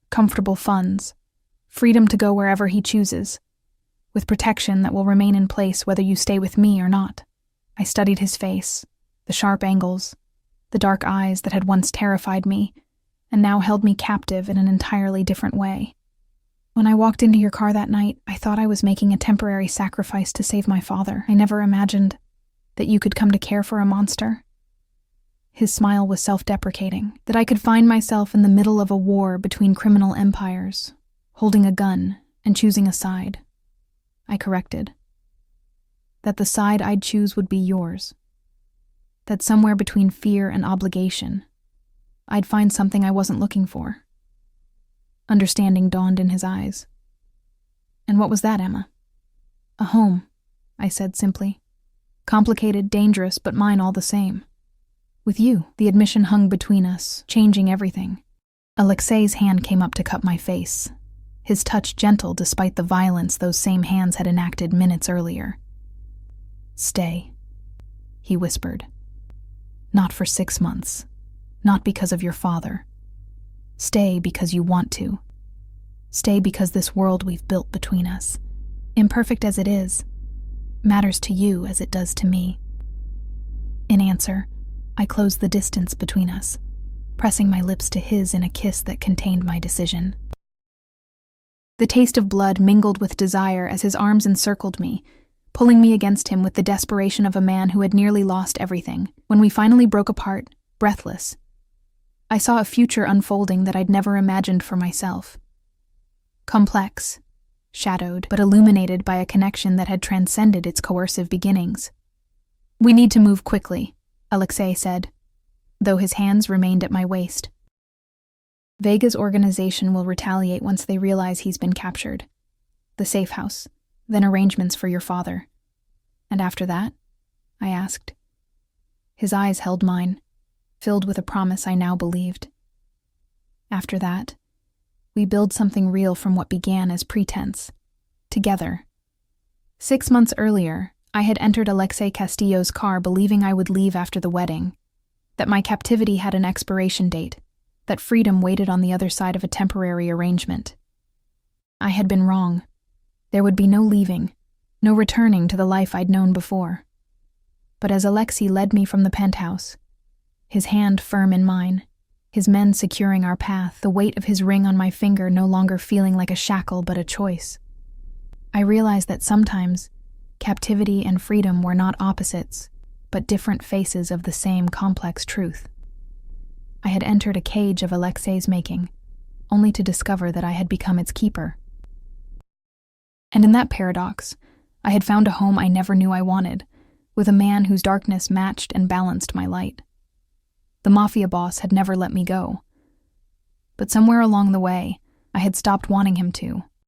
S1: comfortable funds, freedom to go wherever he chooses, with protection that will remain in place whether you stay with me or not. I studied his face, the sharp angles, the dark eyes that had once terrified me, and now held me captive in an entirely different way. When I walked into your car that night, I thought I was making a temporary sacrifice to save my father. I never imagined that you could come to care for a monster. His smile was self-deprecating, that I could find myself in the middle of a war between criminal empires, holding a gun and choosing a side. I corrected. That the side I'd choose would be yours. That somewhere between fear and obligation, I'd find something I wasn't looking for. Understanding dawned in his eyes. And what was that, Emma? A home, I said simply. Complicated, dangerous, but mine all the same. With you, the admission hung between us, changing everything. Alexei's hand came up to cup my face, his touch gentle despite the violence those same hands had enacted minutes earlier. Stay, he whispered. Not for 6 months. Not because of your father. Stay because you want to. Stay because this world we've built between us, imperfect as it is, matters to you as it does to me. In answer, I closed the distance between us, pressing my lips to his in a kiss that contained my decision. The taste of blood mingled with desire as his arms encircled me, pulling me against him with the desperation of a man who had nearly lost everything. When we finally broke apart, breathless, I saw a future unfolding that I'd never imagined for myself. Complex, shadowed, but illuminated by a connection that had transcended its coercive beginnings. We need to move quickly, Alexei said, though his hands remained at my waist. Vega's organization will retaliate once they realize he's been captured. The safe house, then arrangements for your father. And after that? I asked. His eyes held mine, filled with a promise I now believed. After that, we build something real from what began as pretense. Together. 6 months earlier, I had entered Alexei Castillo's car believing I would leave after the wedding, that my captivity had an expiration date, that freedom waited on the other side of a temporary arrangement. I had been wrong. There would be no leaving, no returning to the life I'd known before. But as Alexei led me from the penthouse, his hand firm in mine, his men securing our path, the weight of his ring on my finger no longer feeling like a shackle but a choice, I realized that sometimes captivity and freedom were not opposites, but different faces of the same complex truth. I had entered a cage of Alexei's making, only to discover that I had become its keeper. And in that paradox, I had found a home I never knew I wanted, with a man whose darkness matched and balanced my light. The Mafia boss had never let me go. But somewhere along the way, I had stopped wanting him to,